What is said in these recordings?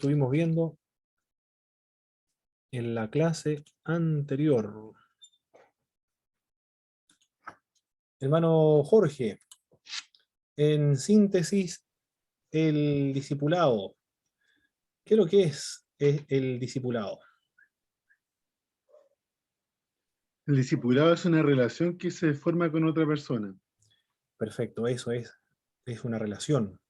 estuvimos viendo en la clase anterior. Hermano Jorge, en síntesis, el discipulado. ¿Qué es lo que es el discipulado? El discipulado es una relación que se forma con otra persona. Perfecto, eso es una relación.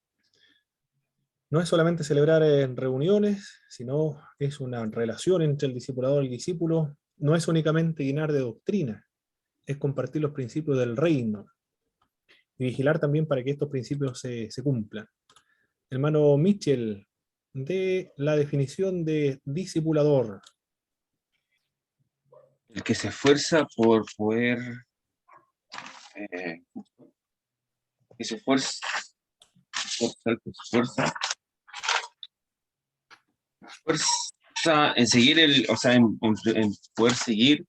No es solamente celebrar en reuniones, sino es una relación entre el discipulador y el discípulo. No es únicamente llenar de doctrina, es compartir los principios del reino y vigilar también para que estos principios se cumplan. Hermano Mitchell, de la definición de discipulador. El que se esfuerza por poder, eh, que se esfuerza, esfuerza en seguir en poder seguir,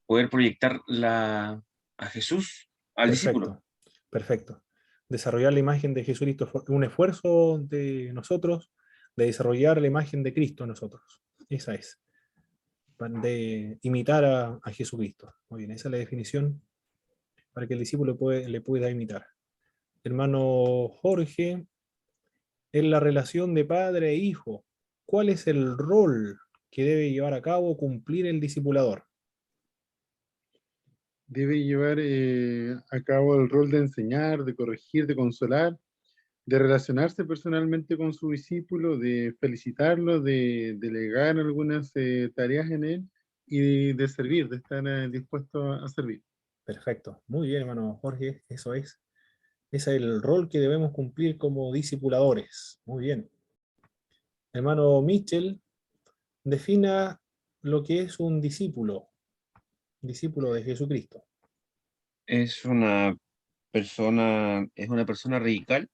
poder proyectar a Jesús al discípulo. Perfecto, perfecto. Desarrollar la imagen de Jesucristo es un esfuerzo de nosotros de desarrollar la imagen de Cristo en nosotros. Esa es. De imitar a Jesucristo. Muy bien, esa es la definición para que el discípulo le pueda imitar. Hermano Jorge, en la relación de padre e hijo, ¿cuál es el rol que debe llevar a cabo cumplir el discipulador? Debe llevar a cabo el rol de enseñar, de corregir, de consolar, de relacionarse personalmente con su discípulo, de felicitarlo, de delegar algunas tareas en él y de servir, de estar dispuesto a servir. Perfecto, muy bien, hermano Jorge, eso es. Ese es el rol que debemos cumplir como discipuladores. Muy bien. Hermano Mitchell, defina lo que es un discípulo de Jesucristo. Es una persona radical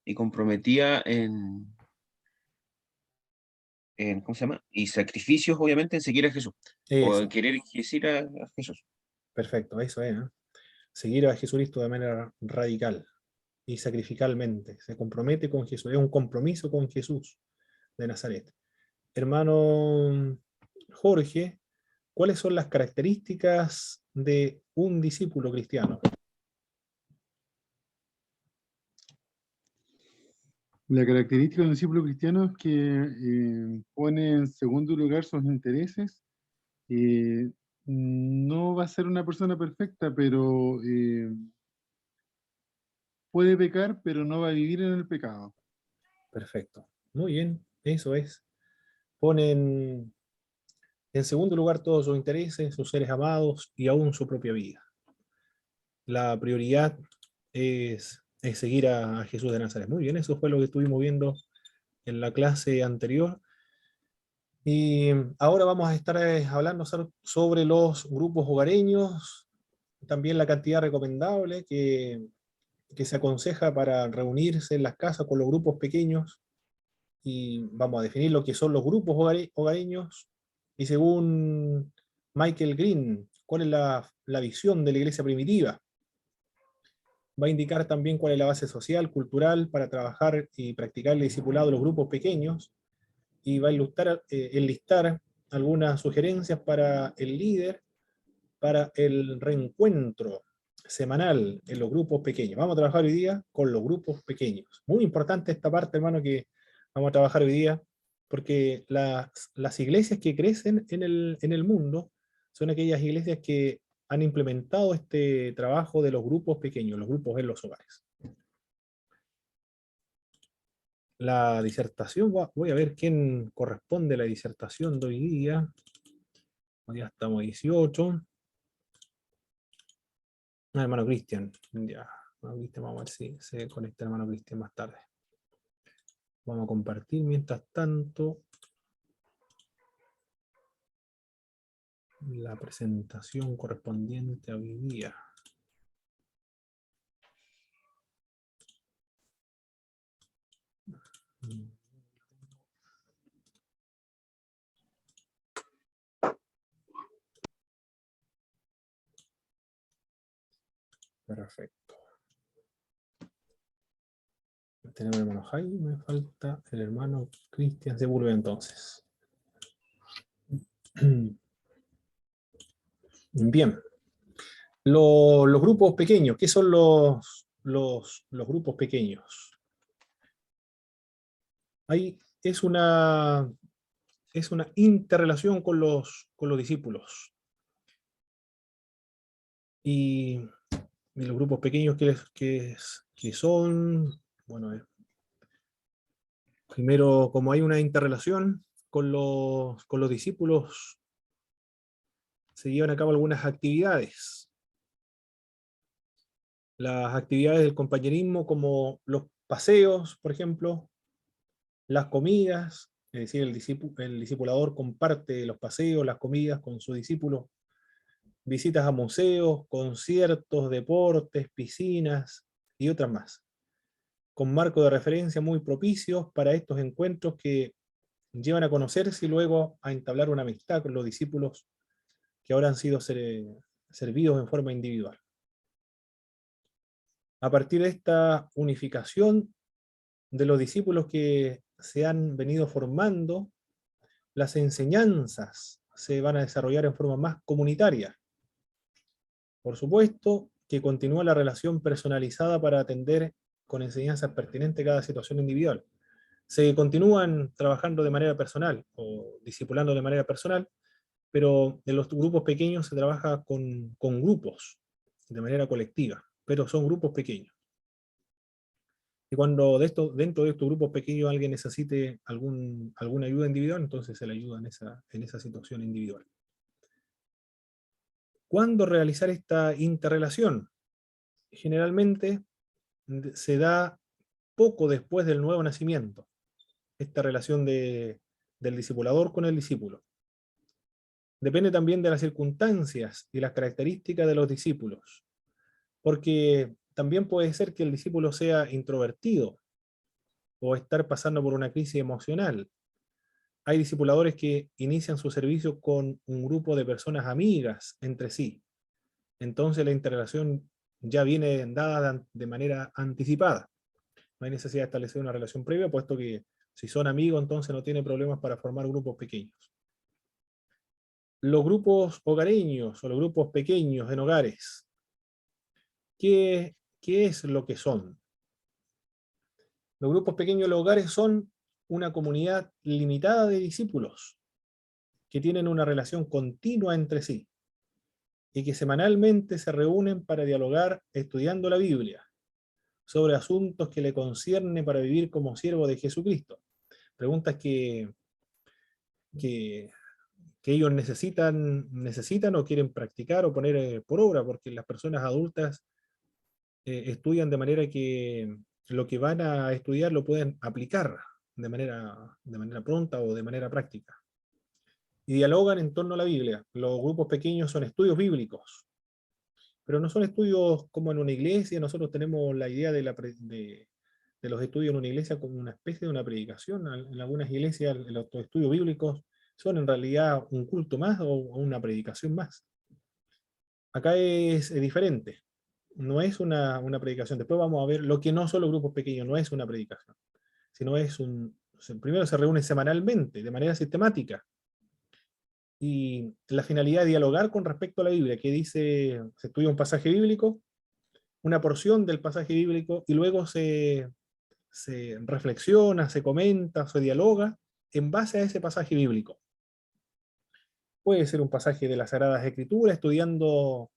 y comprometida ¿cómo se llama? Y sacrificios, obviamente, en seguir a Jesús, o en Eso, querer seguir a Jesús. perfecto, eso es, ¿eh? Seguir a Jesucristo de manera radical y sacrificalmente. Se compromete con Jesús, es un compromiso con Jesús de Nazaret. Hermano Jorge, ¿cuáles son las características de un discípulo cristiano? La característica de un discípulo cristiano es que pone en segundo lugar sus intereses. No va a ser una persona perfecta, pero puede pecar, pero no va a vivir en el pecado. Perfecto, muy bien, eso es. Ponen en segundo lugar todos sus intereses, sus seres amados y aún su propia vida. La prioridad es seguir a Jesús de Nazaret. Muy bien, eso fue lo que estuvimos viendo en la clase anterior. Y ahora vamos a estar hablando sobre los grupos hogareños, también la cantidad recomendable que se aconseja para reunirse en las casas con los grupos pequeños. Y vamos a definir lo que son los grupos hogareños. Y según Michael Green, ¿cuál es la visión de la iglesia primitiva? Va a indicar también cuál es la base social, cultural, para trabajar y practicar el discipulado de los grupos pequeños, y va a enlistar algunas sugerencias para el líder, para el reencuentro semanal en los grupos pequeños. Vamos a trabajar hoy día con los grupos pequeños. Muy importante esta parte, hermano, que vamos a trabajar hoy día, porque las iglesias que crecen en el mundo son aquellas iglesias que han implementado este trabajo de los grupos pequeños, los grupos en los hogares. La disertación, voy a ver quién corresponde a la disertación de hoy día. Hoy día estamos 18. Hermano Cristian, ya. Hermano Cristian, vamos a ver si se conecta el hermano Cristian más tarde. Vamos a compartir mientras tanto la presentación correspondiente a hoy día. Perfecto. Tenemos el hermano Jaime, me falta el hermano Cristian Sepúlveda entonces. Bien. Los grupos pequeños, ¿qué son los grupos pequeños? Ahí es una interrelación con los discípulos. Y los grupos pequeños que son, bueno, primero, como hay una interrelación con los discípulos, se llevan a cabo algunas actividades. Las actividades del compañerismo, como los paseos, por ejemplo, las comidas, es decir, el discipulador comparte los paseos, las comidas con su discípulo, visitas a museos, conciertos, deportes, piscinas y otras más, con marco de referencia muy propicios para estos encuentros que llevan a conocerse y luego a entablar una amistad con los discípulos que ahora han sido servidos en forma individual. A partir de esta unificación de los discípulos que se han venido formando, las enseñanzas se van a desarrollar en forma más comunitaria. Por supuesto que continúa la relación personalizada para atender con enseñanzas pertinentes cada situación individual. Se continúan trabajando de manera personal o discipulando de manera personal, pero en los grupos pequeños se trabaja con grupos, de manera colectiva, pero son grupos pequeños. Y cuando dentro de estos grupos pequeños alguien necesite alguna ayuda individual, entonces se le ayuda en esa situación individual. ¿Cuándo realizar esta interrelación? Generalmente se da poco después del nuevo nacimiento, esta relación del discipulador con el discípulo. Depende también de las circunstancias y las características de los discípulos, porque también puede ser que el discípulo sea introvertido o estar pasando por una crisis emocional. Hay discipuladores que inician su servicio con un grupo de personas amigas entre sí. Entonces la interrelación ya viene dada de manera anticipada. No hay necesidad de establecer una relación previa, puesto que si son amigos, entonces no tiene problemas para formar grupos pequeños. Los grupos hogareños o los grupos pequeños en hogares, ¿qué es lo que son? Los grupos pequeños en los hogares son una comunidad limitada de discípulos que tienen una relación continua entre sí y que semanalmente se reúnen para dialogar estudiando la Biblia sobre asuntos que le concierne para vivir como siervo de Jesucristo. Preguntas que ellos necesitan o quieren practicar o poner por obra, porque las personas adultas estudian de manera que lo que van a estudiar lo pueden aplicar de manera pronta o de manera práctica. Y dialogan en torno a la Biblia. Los grupos pequeños son estudios bíblicos, pero no son estudios como en una iglesia. Nosotros tenemos la idea de los estudios en una iglesia como una especie de una predicación. En algunas iglesias los estudios bíblicos son en realidad un culto más o una predicación más. Acá es diferente. No es una predicación. Después vamos a ver lo que no son los grupos pequeños, no es una predicación, sino primero se reúnen semanalmente, de manera sistemática. Y la finalidad es dialogar con respecto a la Biblia, que dice, se estudia un pasaje bíblico, una porción del pasaje bíblico, y luego se reflexiona, se comenta, se dialoga en base a ese pasaje bíblico. Puede ser un pasaje de las Sagradas Escrituras, estudiando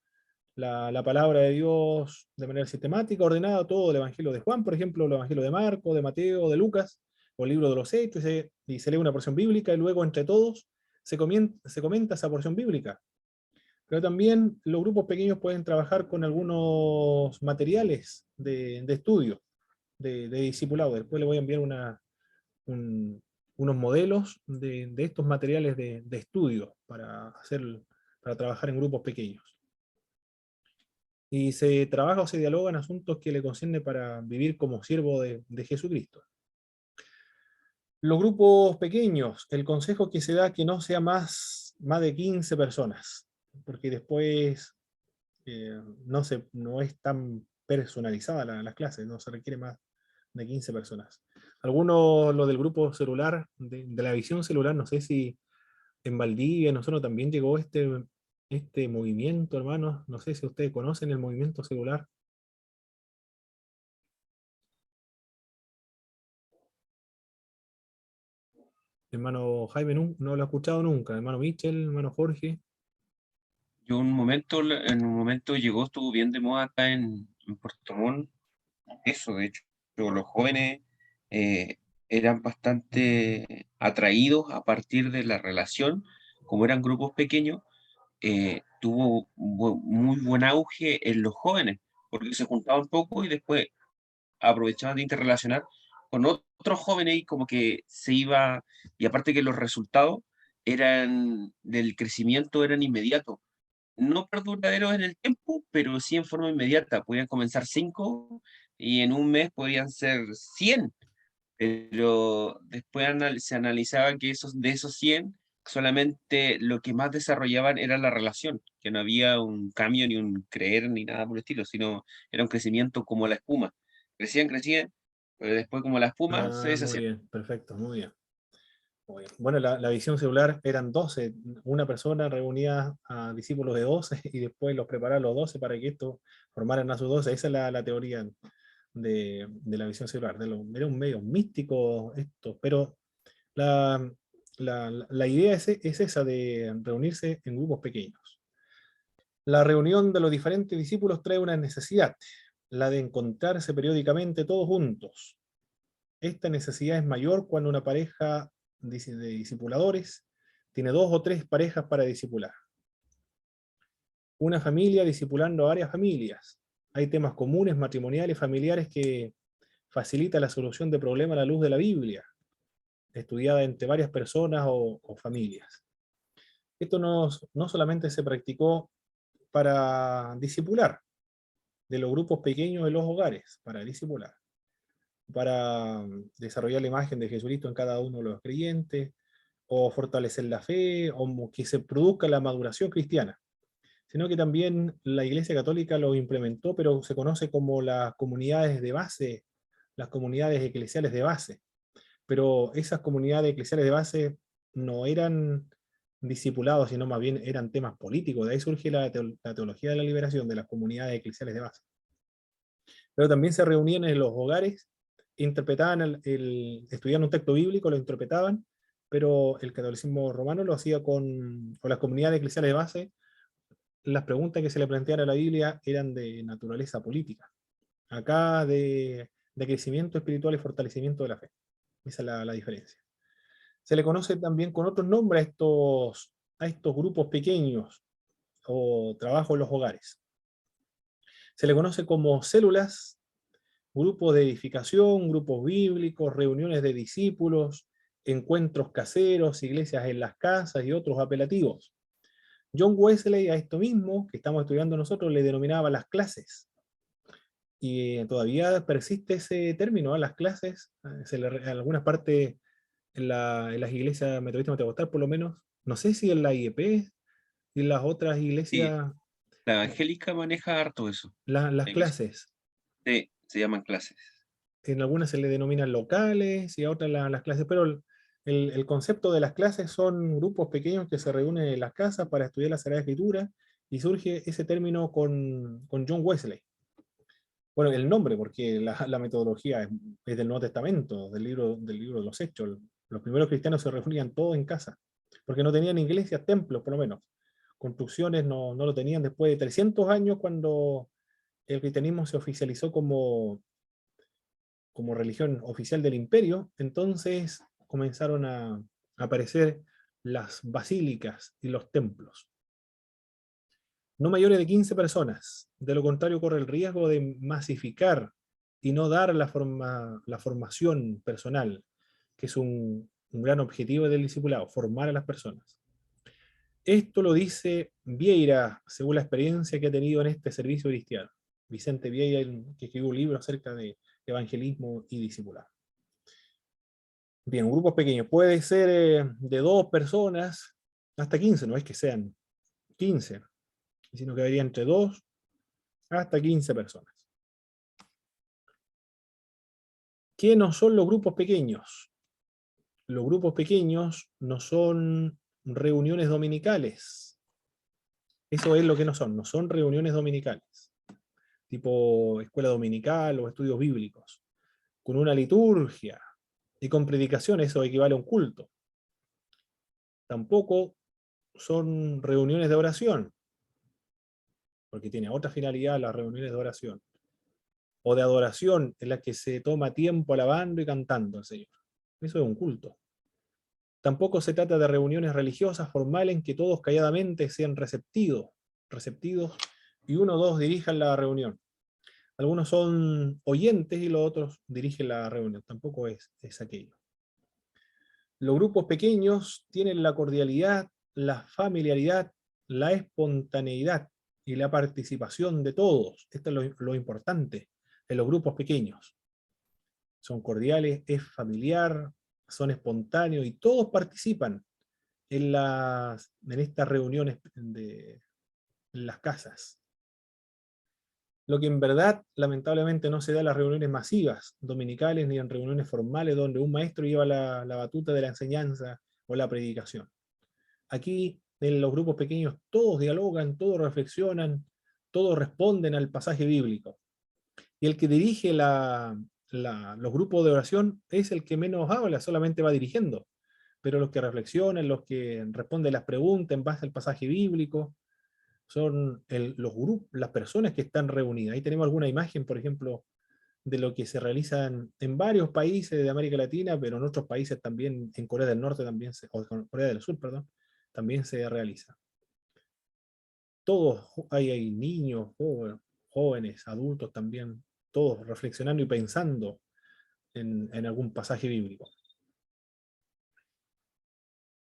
la palabra de Dios de manera sistemática, ordenada, todo el Evangelio de Juan, por ejemplo, el Evangelio de Marco, de Mateo, de Lucas, o el libro de los Hechos, y se lee una porción bíblica, y luego entre todos se comenta esa porción bíblica. Pero también los grupos pequeños pueden trabajar con algunos materiales de estudio, de discipulado. Después le voy a enviar unos modelos de estos materiales de estudio para trabajar en grupos pequeños. Y se trabaja o se dialoga en asuntos que le conciernen para vivir como siervo de Jesucristo. Los grupos pequeños, el consejo que se da que no sea más de 15 personas, porque después no es tan personalizada las clases, no se requiere más de 15 personas. Algunos, lo del grupo celular, de la visión celular, no sé si en Valdivia, nosotros también llegó este movimiento, hermanos. No sé si ustedes conocen el movimiento celular. Hermano Jaime no lo ha escuchado nunca. Hermano Michel, hermano Jorge. Yo en un momento llegó, estuvo bien de moda acá en Puerto Montt. Eso, de hecho, los jóvenes eh, eran bastante atraídos a partir de la relación, como eran grupos pequeños, tuvo muy buen auge en los jóvenes, porque se juntaban poco y después aprovechaban de interrelacionar con otros jóvenes y como que se iba, y aparte que los resultados del crecimiento eran inmediatos, no perduraderos en el tiempo, pero sí en forma inmediata. Podían comenzar 5 y en un mes podían ser 100, pero después se analizaba que de esos 100 solamente lo que más desarrollaban era la relación, que no había un cambio ni un creer ni nada por el estilo, sino era un crecimiento como la espuma. Crecían, pero después como la espuma se Ah, muy deshacían. bien, perfecto, muy bien. Muy bien. Bueno, la visión celular eran 12. Una persona reunía a discípulos de 12 y después los preparaba a los 12 para que estos formaran a sus 12. Esa es la teoría de la visión celular. Era un medio místico esto, pero la, la idea es esa de reunirse en grupos pequeños. La reunión de los diferentes discípulos trae una necesidad, la de encontrarse periódicamente todos juntos. Esta necesidad es mayor cuando una pareja de discipuladores tiene 2 o 3 parejas para discipular. Una familia discipulando a varias familias. Hay temas comunes, matrimoniales, familiares que facilita la solución de problemas a la luz de la Biblia, estudiada entre varias personas o familias. Esto no solamente se practicó para discipular de los grupos pequeños de los hogares, para discipular, para desarrollar la imagen de Jesucristo en cada uno de los creyentes, o fortalecer la fe, o que se produzca la maduración cristiana, sino que también la Iglesia Católica lo implementó, pero se conoce como las comunidades de base, las comunidades eclesiales de base. Pero esas comunidades eclesiales de base no eran discipulados, sino más bien eran temas políticos. De ahí surge la teología de la liberación de las comunidades eclesiales de base. Pero también se reunían en los hogares, interpretaban estudiaban un texto bíblico, lo interpretaban, pero el catolicismo romano lo hacía con las comunidades eclesiales de base. Las preguntas que se le planteaban a la Biblia eran de naturaleza política. Acá de crecimiento espiritual y fortalecimiento de la fe. Esa es la diferencia. Se le conoce también con otros nombres a estos grupos pequeños o trabajo en los hogares. Se le conoce como células, grupos de edificación, grupos bíblicos, reuniones de discípulos, encuentros caseros, iglesias en las casas y otros apelativos. John Wesley a esto mismo, que estamos estudiando nosotros, le denominaba las clases. Y todavía persiste ese término, ¿eh? Las clases, en algunas partes en las iglesias metodistas pentecostal por lo menos, no sé si en la IEP y en las otras Sí, iglesias, la evangélica maneja harto eso. las La iglesia. clases, Sí, se llaman clases. en algunas se le denominan locales y a otras las clases, pero el concepto de las clases son grupos pequeños que se reúnen en las casas para estudiar la Sagrada Escritura, y surge ese término con John Wesley. Bueno, el nombre, porque la metodología es del Nuevo Testamento, del libro de los Hechos. Los primeros cristianos se reunían todos en casa, porque no tenían iglesias, templos por lo menos. Construcciones no lo tenían después de 300 años, cuando el cristianismo se oficializó como religión oficial del imperio. Entonces comenzaron a aparecer las basílicas y los templos. No mayores de 15 personas, de lo contrario corre el riesgo de masificar y no dar la formación personal, que es un gran objetivo del discipulado, formar a las personas. Esto lo dice Vieira, según la experiencia que ha tenido en este servicio cristiano. Vicente Vieira, que escribió un libro acerca de evangelismo y discipulado. Bien, grupos pequeños. Puede ser de 2 personas hasta 15, no es que sean 15, sino que habría entre 2 hasta 15 personas. ¿Qué no son los grupos pequeños? Los grupos pequeños no son reuniones dominicales. Eso es lo que no son reuniones dominicales, tipo escuela dominical o estudios bíblicos, con una liturgia y con predicación. Eso equivale a un culto. Tampoco son reuniones de oración, porque tiene otra finalidad las reuniones de oración, o de adoración, en las que se toma tiempo alabando y cantando al Señor. Eso es un culto. Tampoco se trata de reuniones religiosas formales en que todos calladamente sean receptivos, y uno o dos dirijan la reunión. Algunos son oyentes y los otros dirigen la reunión. Tampoco es aquello. Los grupos pequeños tienen la cordialidad, la familiaridad, la espontaneidad y la participación de todos. Esto es lo importante en los grupos pequeños. Son cordiales, es familiar, son espontáneos y todos participan en estas reuniones en las casas. Lo que en verdad, lamentablemente, no se da en las reuniones masivas, dominicales, ni en reuniones formales, donde un maestro lleva la batuta de la enseñanza o la predicación. Aquí, en los grupos pequeños, todos dialogan, todos reflexionan, todos responden al pasaje bíblico. Y el que dirige los grupos de oración es el que menos habla, solamente va dirigiendo. Pero los que reflexionan, los que responden las preguntas en base al pasaje bíblico, son los grupos, las personas que están reunidas. Ahí tenemos alguna imagen, por ejemplo, de lo que se realiza en varios países de América Latina, pero en otros países también, en Corea del Norte también, o Corea del Sur, perdón, también se realiza. Todos, hay niños, jóvenes, adultos también, todos reflexionando y pensando en algún pasaje bíblico.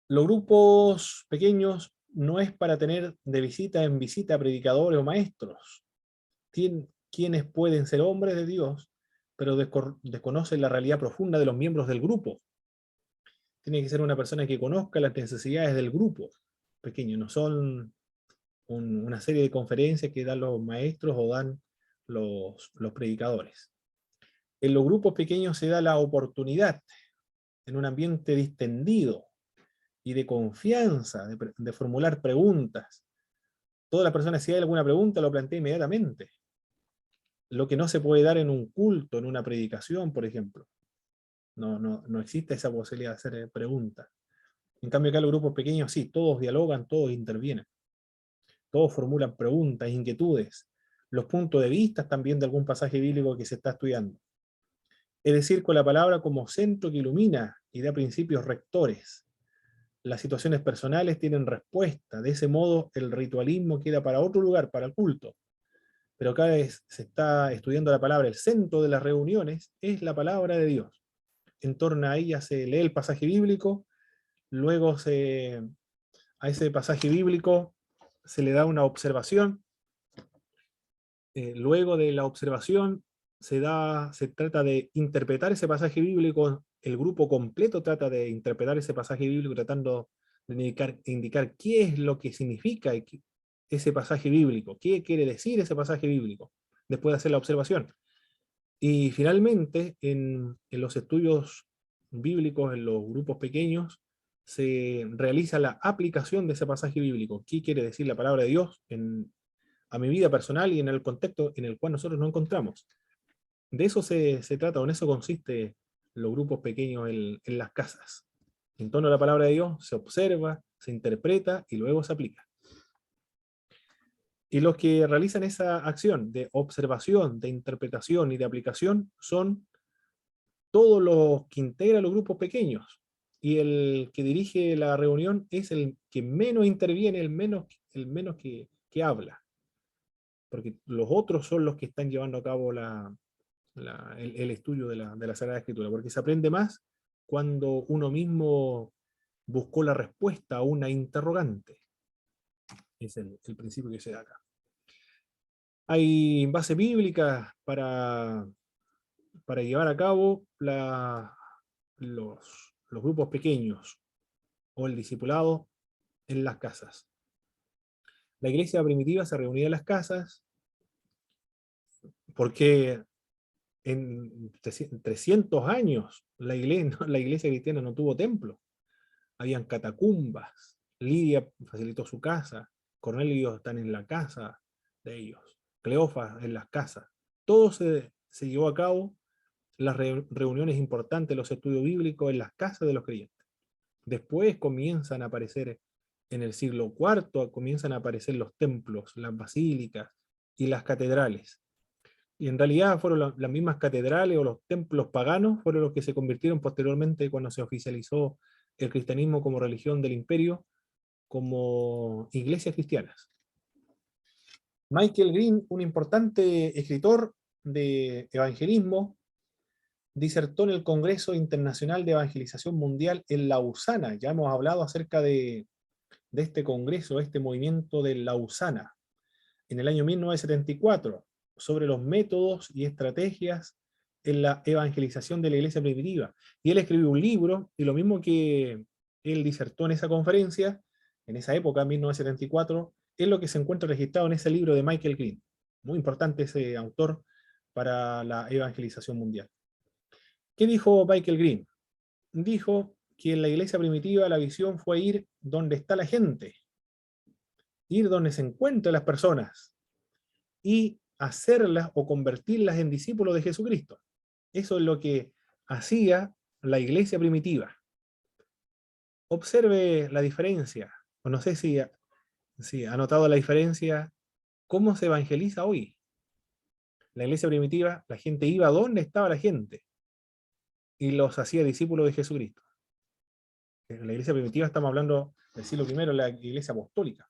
Los grupos pequeños no es para tener de visita en visita predicadores o maestros, quienes pueden ser hombres de Dios, pero desconocen la realidad profunda de los miembros del grupo. Tiene que ser una persona que conozca las necesidades del grupo pequeño, no son una serie de conferencias que dan los maestros o dan los predicadores. En los grupos pequeños se da la oportunidad, en un ambiente distendido y de confianza, de formular preguntas. Toda la persona, si hay alguna pregunta, lo plantea inmediatamente. Lo que no se puede dar en un culto, en una predicación, por ejemplo. No existe esa posibilidad de hacer preguntas. En cambio, acá los grupos pequeños sí, todos dialogan, todos intervienen. Todos formulan preguntas, inquietudes, los puntos de vista también de algún pasaje bíblico que se está estudiando. Es decir, con la palabra como centro que ilumina y da principios rectores. Las situaciones personales tienen respuesta. De ese modo, el ritualismo queda para otro lugar, para el culto. Pero acá se está estudiando la palabra. El centro de las reuniones es la palabra de Dios. En torno a ella se lee el pasaje bíblico, luego a ese pasaje bíblico se le da una observación, luego de la observación se trata de interpretar ese pasaje bíblico, el grupo completo trata de interpretar ese pasaje bíblico tratando de indicar qué es lo que significa ese pasaje bíblico, qué quiere decir ese pasaje bíblico, después de hacer la observación. Y finalmente, en los estudios bíblicos, en los grupos pequeños, se realiza la aplicación de ese pasaje bíblico. ¿Qué quiere decir la palabra de Dios a mi vida personal y en el contexto en el cual nosotros nos encontramos? De eso se trata, o en eso consiste los grupos pequeños en las casas. En torno a la palabra de Dios se observa, se interpreta y luego se aplica. Y los que realizan esa acción de observación, de interpretación y de aplicación son todos los que integran los grupos pequeños. Y el que dirige la reunión es el que menos interviene, el menos que habla. Porque los otros son los que están llevando a cabo el estudio de la Sagrada Escritura. Porque se aprende más cuando uno mismo buscó la respuesta a una interrogante. Es el principio que se da acá. Hay base bíblica para llevar a cabo los grupos pequeños o el discipulado en las casas. La iglesia primitiva se reunía en las casas porque En 300 años la iglesia cristiana no tuvo templo. Habían catacumbas. Lidia facilitó su casa. Cornelio están en la casa de ellos. Cleofas en las casas. Todo se llevó a cabo, las reuniones importantes, los estudios bíblicos en las casas de los creyentes. Después comienzan a aparecer, en el siglo IV, comienzan a aparecer los templos, las basílicas y las catedrales. Y en realidad fueron las mismas catedrales o los templos paganos fueron los que se convirtieron posteriormente cuando se oficializó el cristianismo como religión del imperio, como iglesias cristianas. Michael Green, un importante escritor de evangelismo, disertó en el Congreso Internacional de Evangelización Mundial en Lausana. Ya hemos hablado acerca de este congreso, este movimiento de Lausana, en el año 1974, sobre los métodos y estrategias en la evangelización de la iglesia primitiva. Y él escribió un libro, y lo mismo que él disertó en esa conferencia, en esa época, 1974, es lo que se encuentra registrado en ese libro de Michael Green. Muy importante ese autor para la evangelización mundial. ¿Qué dijo Michael Green? Dijo que en la iglesia primitiva la visión fue ir donde está la gente, ir donde se encuentran las personas, y hacerlas o convertirlas en discípulos de Jesucristo. Eso es lo que hacía la iglesia primitiva. Observe la diferencia, o no sé si ha notado la diferencia, cómo se evangeliza hoy. La iglesia primitiva, la gente iba donde estaba la gente, y los hacía discípulos de Jesucristo. En la iglesia primitiva estamos hablando del siglo I, la iglesia apostólica.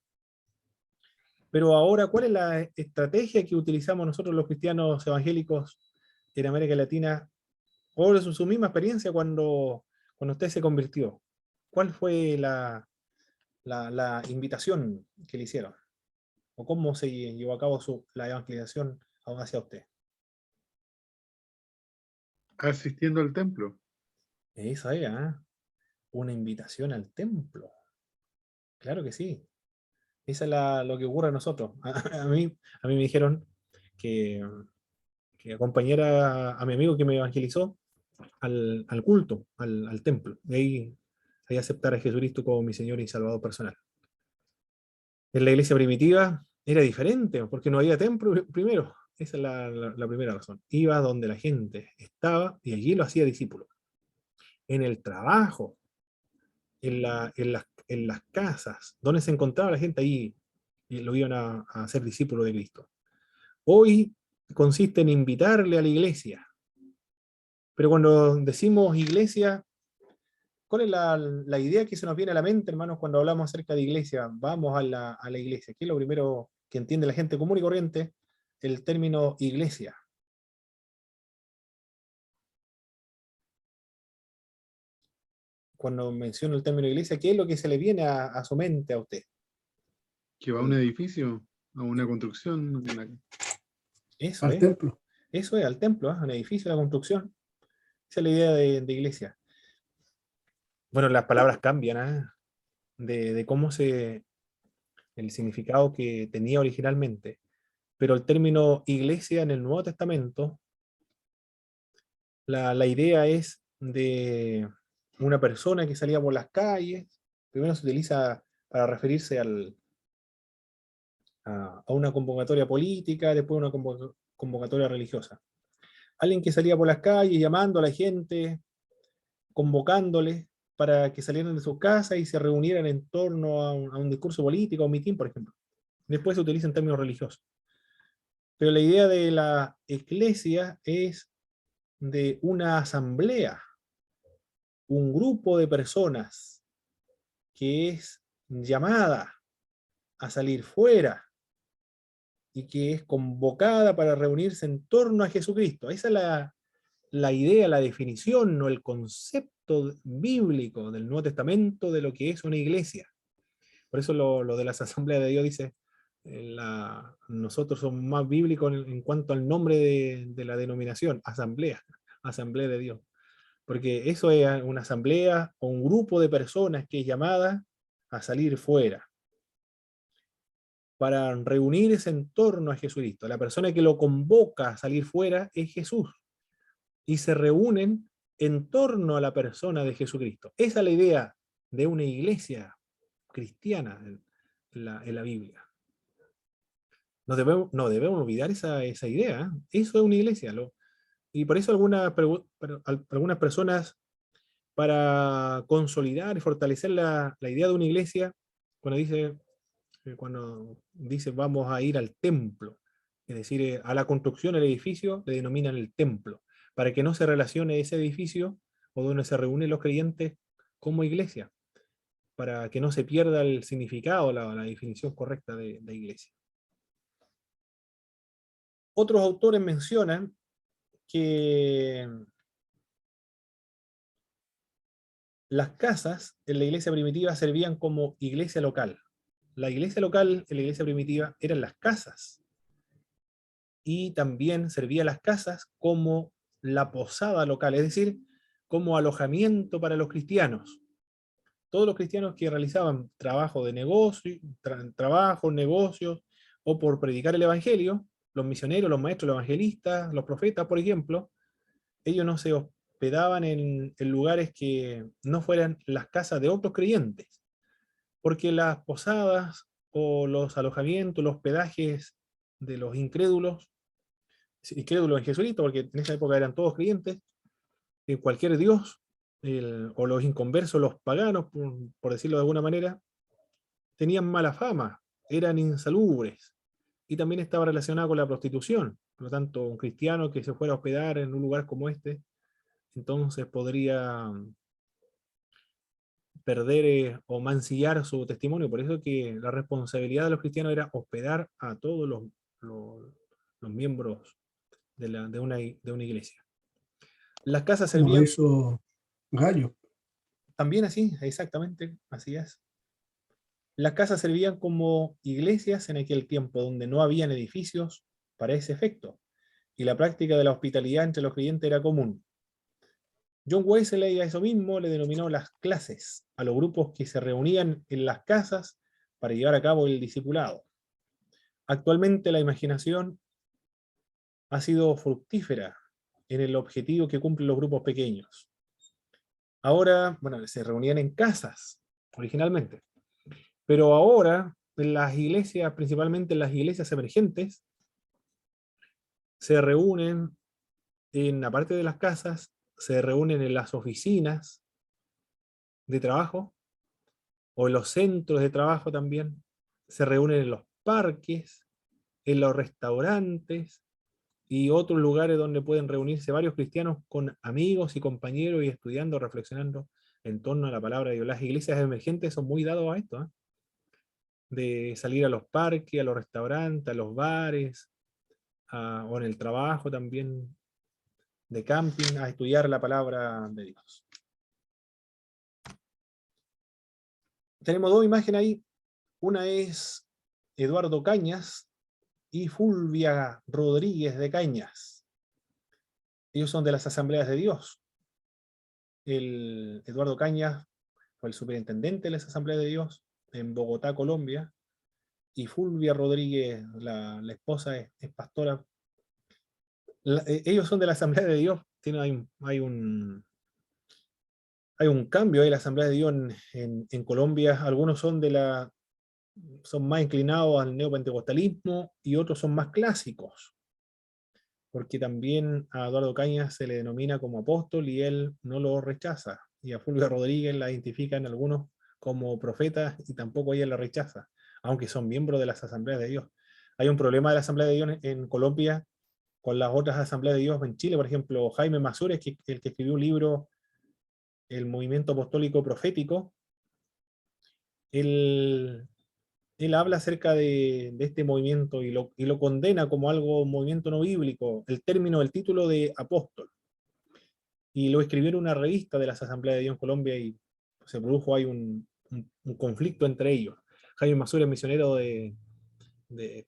Pero ahora, ¿cuál es la estrategia que utilizamos nosotros los cristianos evangélicos en América Latina, por su misma experiencia cuando usted se convirtió? ¿Cuál fue la invitación que le hicieron? ¿O cómo se llevó a cabo la evangelización hacia usted? Asistiendo al templo. Esa era, una invitación al templo. Claro que sí. Esa es lo que ocurre a nosotros. A mí me dijeron que acompañara a mi amigo que me evangelizó al culto, al templo. De ahí aceptar a Jesucristo como mi Señor y Salvador personal. En la iglesia primitiva era diferente, porque no había templo primero. Esa es la primera razón. Iba donde la gente estaba y allí lo hacía discípulo. En el trabajo, en las casas, donde se encontraba la gente, ahí lo iban a hacer discípulo de Cristo. Hoy consiste en invitarle a la iglesia. Pero cuando decimos iglesia, ¿cuál es la idea que se nos viene a la mente, hermanos, cuando hablamos acerca de iglesia? Vamos a la iglesia. ¿Qué es lo primero que entiende la gente común y corriente? El término iglesia. Cuando menciono el término iglesia, ¿qué es lo que se le viene a su mente a usted? Que va a un edificio, a una construcción. Eso Al es. templo. Eso es, al templo, un edificio, la construcción. Esa es la idea de iglesia. Bueno, las palabras cambian, de cómo el significado que tenía originalmente. Pero el término iglesia en el Nuevo Testamento, la idea es de una persona que salía por las calles. Primero se utiliza para referirse a una convocatoria política, después una convocatoria religiosa. Alguien que salía por las calles llamando a la gente, convocándoles para que salieran de sus casas y se reunieran en torno a un discurso político, a un mitin, por ejemplo. Después se utiliza en términos religiosos. Pero la idea de la iglesia es de una asamblea, un grupo de personas que es llamada a salir fuera y que es convocada para reunirse en torno a Jesucristo. Esa es la idea, la definición o el concepto bíblico del Nuevo Testamento de lo que es una iglesia. Por eso lo de las asambleas de Dios dice, nosotros somos más bíblicos en cuanto al nombre de la denominación, asamblea de Dios. Porque eso es una asamblea o un grupo de personas que es llamada a salir fuera para reunirse en torno a Jesucristo. La persona que lo convoca a salir fuera es Jesús. y se reúnen en torno a la persona de Jesucristo. Esa es la idea de una iglesia cristiana en la Biblia. No debemos olvidar esa idea. Eso es una iglesia. Y por eso algunas personas, para consolidar y fortalecer la idea de una iglesia, cuando dice vamos a ir al templo, es decir, a la construcción del edificio, le denominan el templo, para que no se relacione ese edificio o donde se reúnen los creyentes como iglesia, para que no se pierda el significado, la definición correcta de iglesia. Otros autores mencionan que las casas en la iglesia primitiva servían como iglesia local. La iglesia local en la iglesia primitiva eran las casas, y también servía las casas como la posada local, es decir, como alojamiento para los cristianos. Todos los cristianos que realizaban trabajo de negocio, trabajos, negocios, o por predicar el evangelio, los misioneros, los maestros, los evangelistas, los profetas, por ejemplo, ellos no se hospedaban en lugares que no fueran las casas de otros creyentes, porque las posadas o los alojamientos, los hospedajes de los incrédulos en Jesucristo, porque en esa época eran todos creyentes, en cualquier dios, o los inconversos, los paganos, por decirlo de alguna manera, tenían mala fama, eran insalubres, y también estaba relacionado con la prostitución. Por lo tanto, un cristiano que se fuera a hospedar en un lugar como este, entonces podría perder o mancillar su testimonio. Por eso que la responsabilidad de los cristianos era hospedar a todos los miembros de una iglesia. Las casas Como lo servían hizo Gallo. también así, exactamente, así es. Las casas servían como iglesias en aquel tiempo, donde no habían edificios para ese efecto, y la práctica de la hospitalidad entre los creyentes era común. John Wesley a eso mismo le denominó las clases, a los grupos que se reunían en las casas para llevar a cabo el discipulado. Actualmente la imaginación ha sido fructífera en el objetivo que cumplen los grupos pequeños. Ahora, bueno, se reunían en casas originalmente, pero ahora en las iglesias, principalmente en las iglesias emergentes, se reúnen aparte de las casas, se reúnen en las oficinas de trabajo, o en los centros de trabajo también, se reúnen en los parques, en los restaurantes, y otros lugares donde pueden reunirse varios cristianos con amigos y compañeros y estudiando, reflexionando en torno a la palabra de Dios. Las iglesias emergentes son muy dados a esto, ¿eh? De salir a los parques, a los restaurantes, a los bares, o en el trabajo también, de camping, a estudiar la palabra de Dios. Tenemos dos imágenes ahí. Una es Eduardo Cañas y Fulvia Rodríguez de Cañas. Ellos son de las Asambleas de Dios. Eduardo Cañas fue el superintendente de las Asambleas de Dios en Bogotá, Colombia, y Fulvia Rodríguez, la esposa, es pastora. Ellos son de la Asamblea de Dios. Hay un cambio ahí en la Asamblea de Dios en Colombia. Algunos son más inclinados al neopentecostalismo y otros son más clásicos, porque también a Eduardo Cañas se le denomina como apóstol y él no lo rechaza, y a Fulvio Rodríguez la identifican algunos como profeta y tampoco ella la rechaza, aunque son miembros de las Asambleas de Dios. Hay un problema de la Asamblea de Dios en Colombia con las otras Asambleas de Dios en Chile. Por ejemplo, Jaime Masures, el que escribió un libro, El Movimiento Apostólico Profético, él habla acerca de este movimiento y lo condena como algo, un movimiento no bíblico, el título de apóstol. Y lo escribió en una revista de las Asambleas de Dios en Colombia, y se produjo ahí un conflicto entre ellos. Jaime Masura es misionero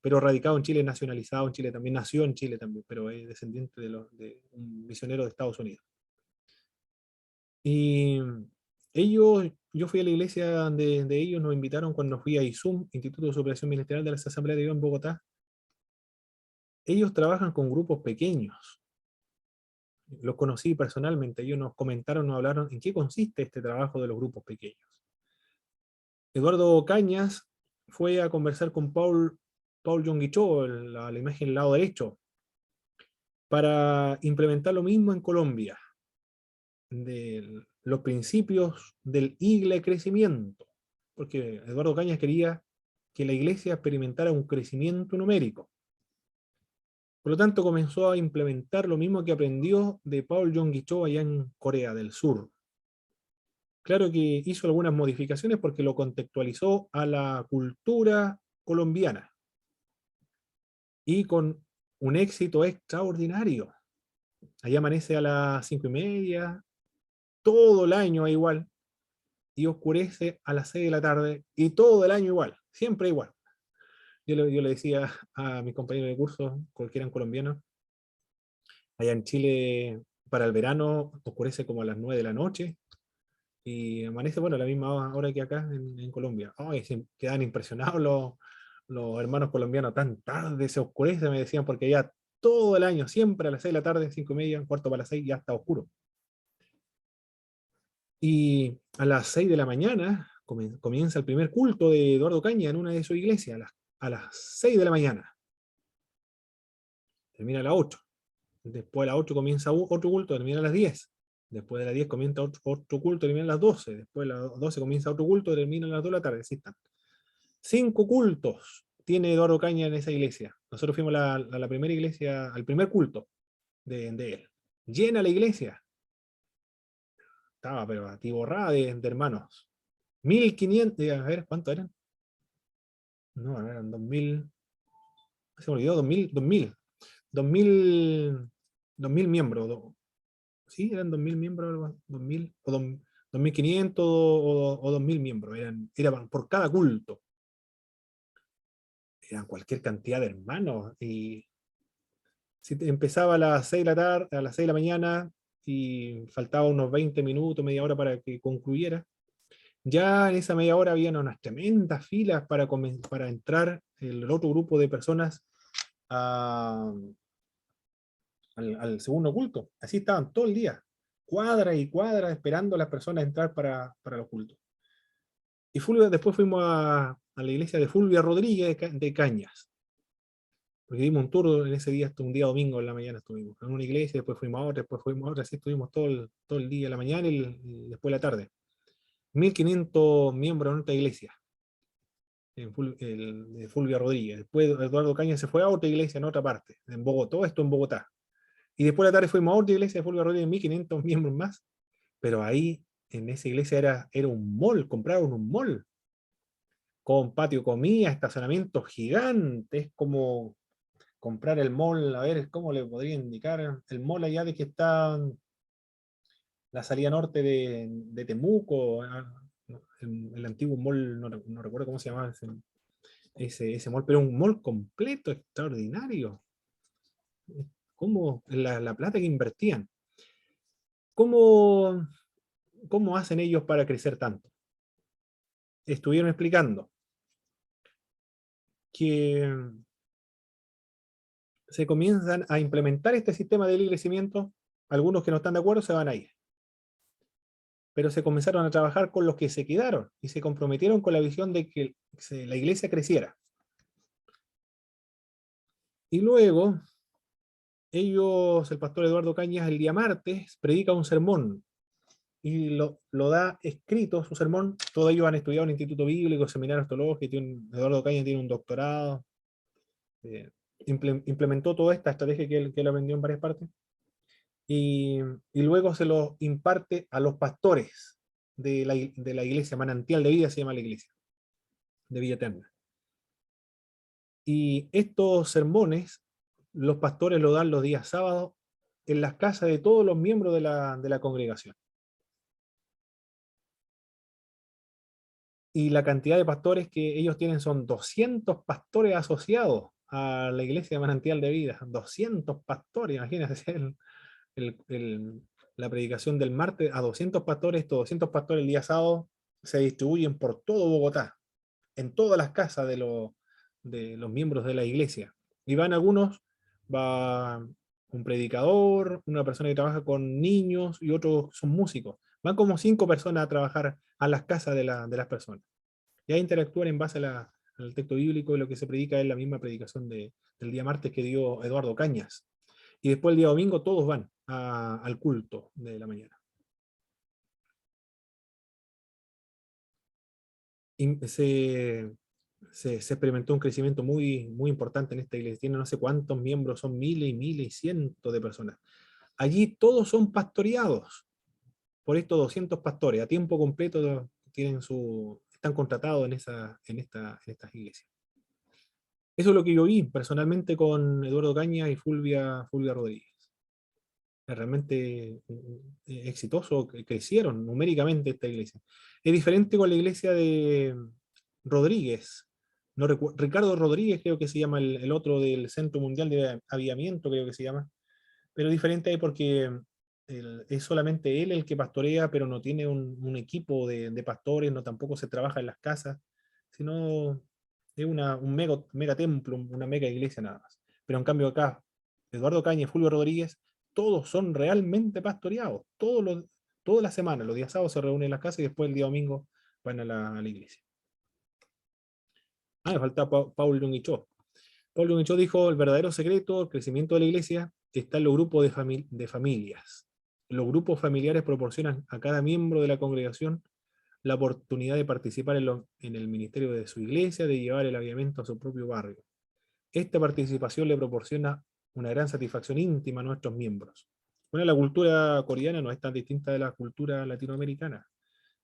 pero radicado en Chile, nacionalizado en Chile también, nació en Chile también, pero es descendiente de un misionero de Estados Unidos. Y yo fui a la iglesia de ellos, nos invitaron cuando fui a ISUM, Instituto de Superación Ministerial de las Asambleas de Dios en Bogotá. Ellos trabajan con grupos pequeños. Los conocí personalmente, ellos nos comentaron, nos hablaron en qué consiste este trabajo de los grupos pequeños. Eduardo Cañas fue a conversar con Paul Yonguichó, la imagen del lado derecho, para implementar lo mismo en Colombia, de los principios del igle crecimiento, porque Eduardo Cañas quería que la iglesia experimentara un crecimiento numérico. Por lo tanto, comenzó a implementar lo mismo que aprendió de Paul Yonguichó allá en Corea del Sur. Claro que hizo algunas modificaciones porque lo contextualizó a la cultura colombiana y con un éxito extraordinario. Allá amanece a las 5:30, todo el año igual, y oscurece a las 6 de la tarde, y todo el año igual, siempre igual. Yo le decía a mis compañeros de curso, cualquiera colombianos, allá en Chile, para el verano, oscurece como a las 9 de la noche, y amanece, bueno, a la misma hora que acá en Colombia. Ay, se quedan impresionados los hermanos colombianos, tan tarde se oscurece, me decían, porque ya todo el año, siempre a las 6 de la tarde, 5:30, cuarto para las 6, ya está oscuro. Y a las 6 de la mañana comienza el primer culto de Eduardo Caña en una de sus iglesias, a las 6 de la mañana. Termina a las 8. Después a las 8 comienza otro culto, termina a las 10. Después de las 10 comienza otro culto, termina a las 12. Después de las 12 comienza otro culto, termina a las 2 de la tarde. Así están. 5 cultos tiene Eduardo Caña en esa iglesia. Nosotros fuimos a la primera iglesia, al primer culto de él. Llena la iglesia. Estaba pero atiborrada de hermanos. 1500, a ver, ¿cuánto eran? No, eran 2000, se me olvidó, 2000 miembros. Sí, eran 2000 miembros, 2000, o 2500 o 2000 miembros, eran por cada culto. Eran cualquier cantidad de hermanos. Y si empezaba a las 6 de la tarde, a las 6 de la mañana, y faltaba unos 20 minutos, media hora para que concluyera, ya en esa media hora habían unas tremendas filas para entrar el otro grupo de personas al segundo culto. Así estaban todo el día, cuadra y cuadra, esperando a las personas entrar para los cultos. Y después fuimos a la iglesia de Fulvia Rodríguez de Cañas, porque dimos un tour en ese día, un día domingo en la mañana estuvimos en una iglesia, después fuimos a otra, así estuvimos todo el día, la mañana y después la tarde. 1500 miembros en otra iglesia, de Fulvia Rodríguez. Después Eduardo Cañas se fue a otra iglesia en otra parte, en Bogotá, todo esto en Bogotá. Y después de la tarde fuimos a otra iglesia de Fulvio Rodríguez, 1500 miembros más, pero ahí, en esa iglesia era un mall, compraron un mall, con patio comida, estacionamientos gigantes, como comprar el mall, a ver, ¿cómo le podría indicar? El mall allá de que está la salida norte de Temuco, el antiguo mall, no recuerdo cómo se llamaba ese mall, pero un mall completo, extraordinario. ¿Cómo la plata que invertían? ¿Cómo, ¿Cómo hacen ellos para crecer tanto? Estuvieron explicando que se comienzan a implementar este sistema de crecimiento, algunos que no están de acuerdo se van a ir. Pero se comenzaron a trabajar con los que se quedaron y se comprometieron con la visión de que la iglesia creciera. Y luego, el pastor Eduardo Cañas, el día martes, predica un sermón y lo da escrito, su sermón. Todos ellos han estudiado en el Instituto Bíblico, Seminario Teológico, Eduardo Cañas tiene un doctorado, implementó toda esta estrategia que él aprendió en varias partes, y luego se lo imparte a los pastores de la iglesia, Manantial de Vida se llama la iglesia, de Villa Eterna. Y estos sermones, los pastores lo dan los días sábados en las casas de todos los miembros de la congregación. Y la cantidad de pastores que ellos tienen son 200 pastores asociados a la iglesia de Manantial de Vida. 200 pastores, imagínense la predicación del martes a 200 pastores. Estos 200 pastores el día sábado se distribuyen por todo Bogotá, en todas las casas de los miembros de la iglesia. Y van algunos, va un predicador, una persona que trabaja con niños y otros son músicos. Van como 5 personas a trabajar a las casas de las personas. Y ahí interactúan en base al texto bíblico, y lo que se predica es la misma predicación del día martes que dio Eduardo Cañas. Y después el día domingo todos van al culto de la mañana. Y se experimentó un crecimiento muy, muy importante en esta iglesia. Tiene no sé cuántos miembros, son miles y miles y cientos de personas. Allí todos son pastoreados por estos 200 pastores. A tiempo completo están contratados en estas iglesias. Eso es lo que yo vi personalmente con Eduardo Caña y Fulvia Rodríguez. Es realmente exitoso, crecieron numéricamente esta iglesia. Es diferente con la iglesia de Rodríguez. No Ricardo Rodríguez creo que se llama el otro del Centro Mundial de Avivamiento, creo que se llama. Pero diferente ahí porque es solamente él el que pastorea, pero no tiene un equipo de pastores, no tampoco se trabaja en las casas, sino es un mega templo, una mega iglesia nada más. Pero en cambio acá, Eduardo Caña y Fulvio Rodríguez, todos son realmente pastoreados, toda la semana, los días sábados se reúnen en las casas y después el día domingo van a la iglesia. Me falta Paul Yong-Cho. Paul Yong-Cho dijo, el verdadero secreto del crecimiento de la iglesia está en los grupos de familias. Los grupos familiares proporcionan a cada miembro de la congregación la oportunidad de participar en el ministerio de su iglesia, de llevar el avivamiento a su propio barrio. Esta participación le proporciona una gran satisfacción íntima a nuestros miembros. Bueno, la cultura coreana no es tan distinta de la cultura latinoamericana.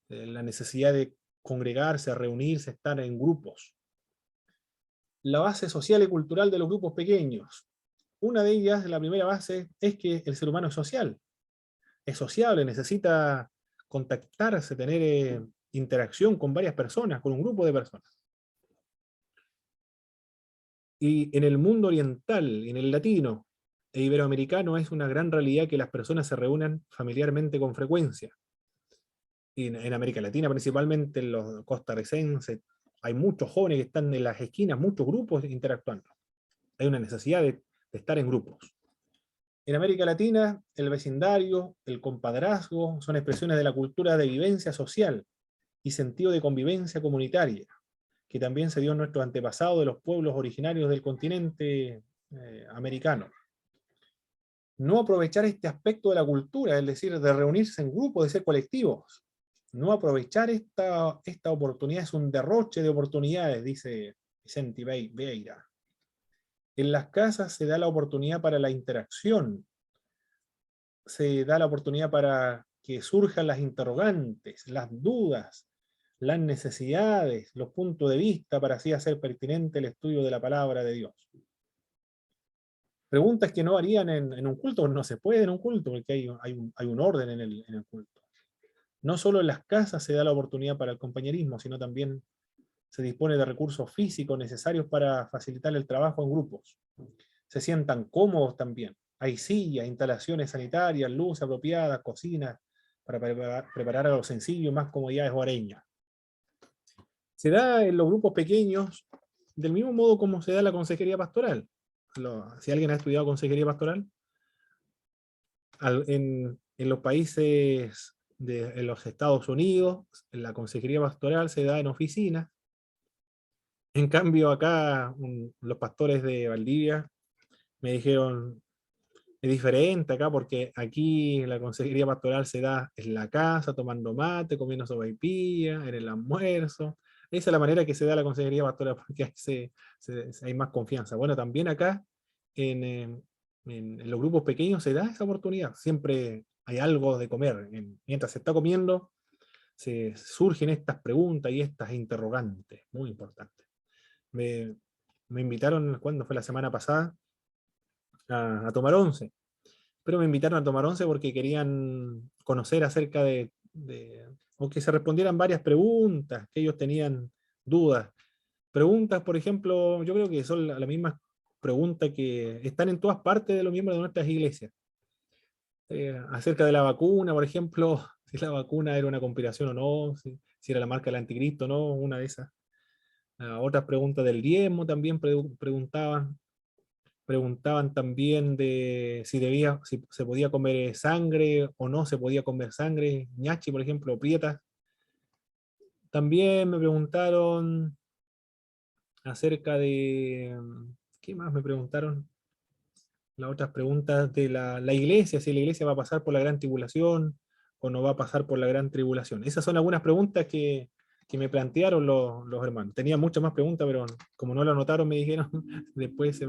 La necesidad de congregarse, reunirse, estar en grupos. La base social y cultural de los grupos pequeños. Una de ellas, la primera base, es que el ser humano es social. Es sociable, necesita contactarse, tener interacción con varias personas, con un grupo de personas. Y en el mundo oriental, en el latino e iberoamericano, es una gran realidad que las personas se reúnan familiarmente con frecuencia. Y en América Latina, principalmente en los costarricenses, hay muchos jóvenes que están en las esquinas, muchos grupos interactuando. Hay una necesidad de estar en grupos. En América Latina, el vecindario, el compadrazgo, son expresiones de la cultura de vivencia social y sentido de convivencia comunitaria, que también se dio en nuestros antepasados de los pueblos originarios del continente americano. No aprovechar este aspecto de la cultura, es decir, de reunirse en grupos, de ser colectivos. No aprovechar esta oportunidad es un derroche de oportunidades, dice Vicente Vieira. En las casas se da la oportunidad para la interacción, se da la oportunidad para que surjan las interrogantes, las dudas, las necesidades, los puntos de vista, para así hacer pertinente el estudio de la palabra de Dios. Preguntas que no harían en un culto, no se puede en un culto, porque hay un orden en el culto. No solo en las casas se da la oportunidad para el compañerismo, sino también se dispone de recursos físicos necesarios para facilitar el trabajo en grupos. Se sientan cómodos también. Hay sillas, instalaciones sanitarias, luz apropiada, cocinas, para preparar algo sencillo, más comodidades hogareñas. Se da en los grupos pequeños, del mismo modo como se da la consejería pastoral. Si alguien ha estudiado consejería pastoral, en los países en los Estados Unidos, la consejería pastoral se da en oficinas. En cambio acá, los pastores de Valdivia me dijeron, es diferente acá porque aquí la consejería pastoral se da en la casa, tomando mate, comiendo sopaipilla, en el almuerzo. Esa es la manera que se da la consejería pastoral, porque hay más confianza. Bueno, también acá, en los grupos pequeños se da esa oportunidad. Siempre hay algo de comer. Mientras se está comiendo, se surgen estas preguntas y estas interrogantes, muy importantes. Me invitaron, cuando fue la semana pasada, a tomar once. Pero me invitaron a tomar once porque querían conocer acerca o que se respondieran varias preguntas, que ellos tenían dudas. Preguntas, por ejemplo, yo creo que son las mismas preguntas que están en todas partes de los miembros de nuestras iglesias. Acerca de la vacuna, por ejemplo, si la vacuna era una conspiración o no, si era la marca del anticristo o no, una de esas. Otras preguntas del diezmo también preguntaban. Preguntaban también de si se podía comer sangre o no se podía comer sangre, ñachi, por ejemplo, o prietas. También me preguntaron acerca de, ¿qué más me preguntaron? Las otras preguntas de la iglesia, si la iglesia va a pasar por la gran tribulación o no va a pasar por la gran tribulación. Esas son algunas preguntas que me plantearon los hermanos. Tenía muchas más preguntas, pero como no lo anotaron, me dijeron, después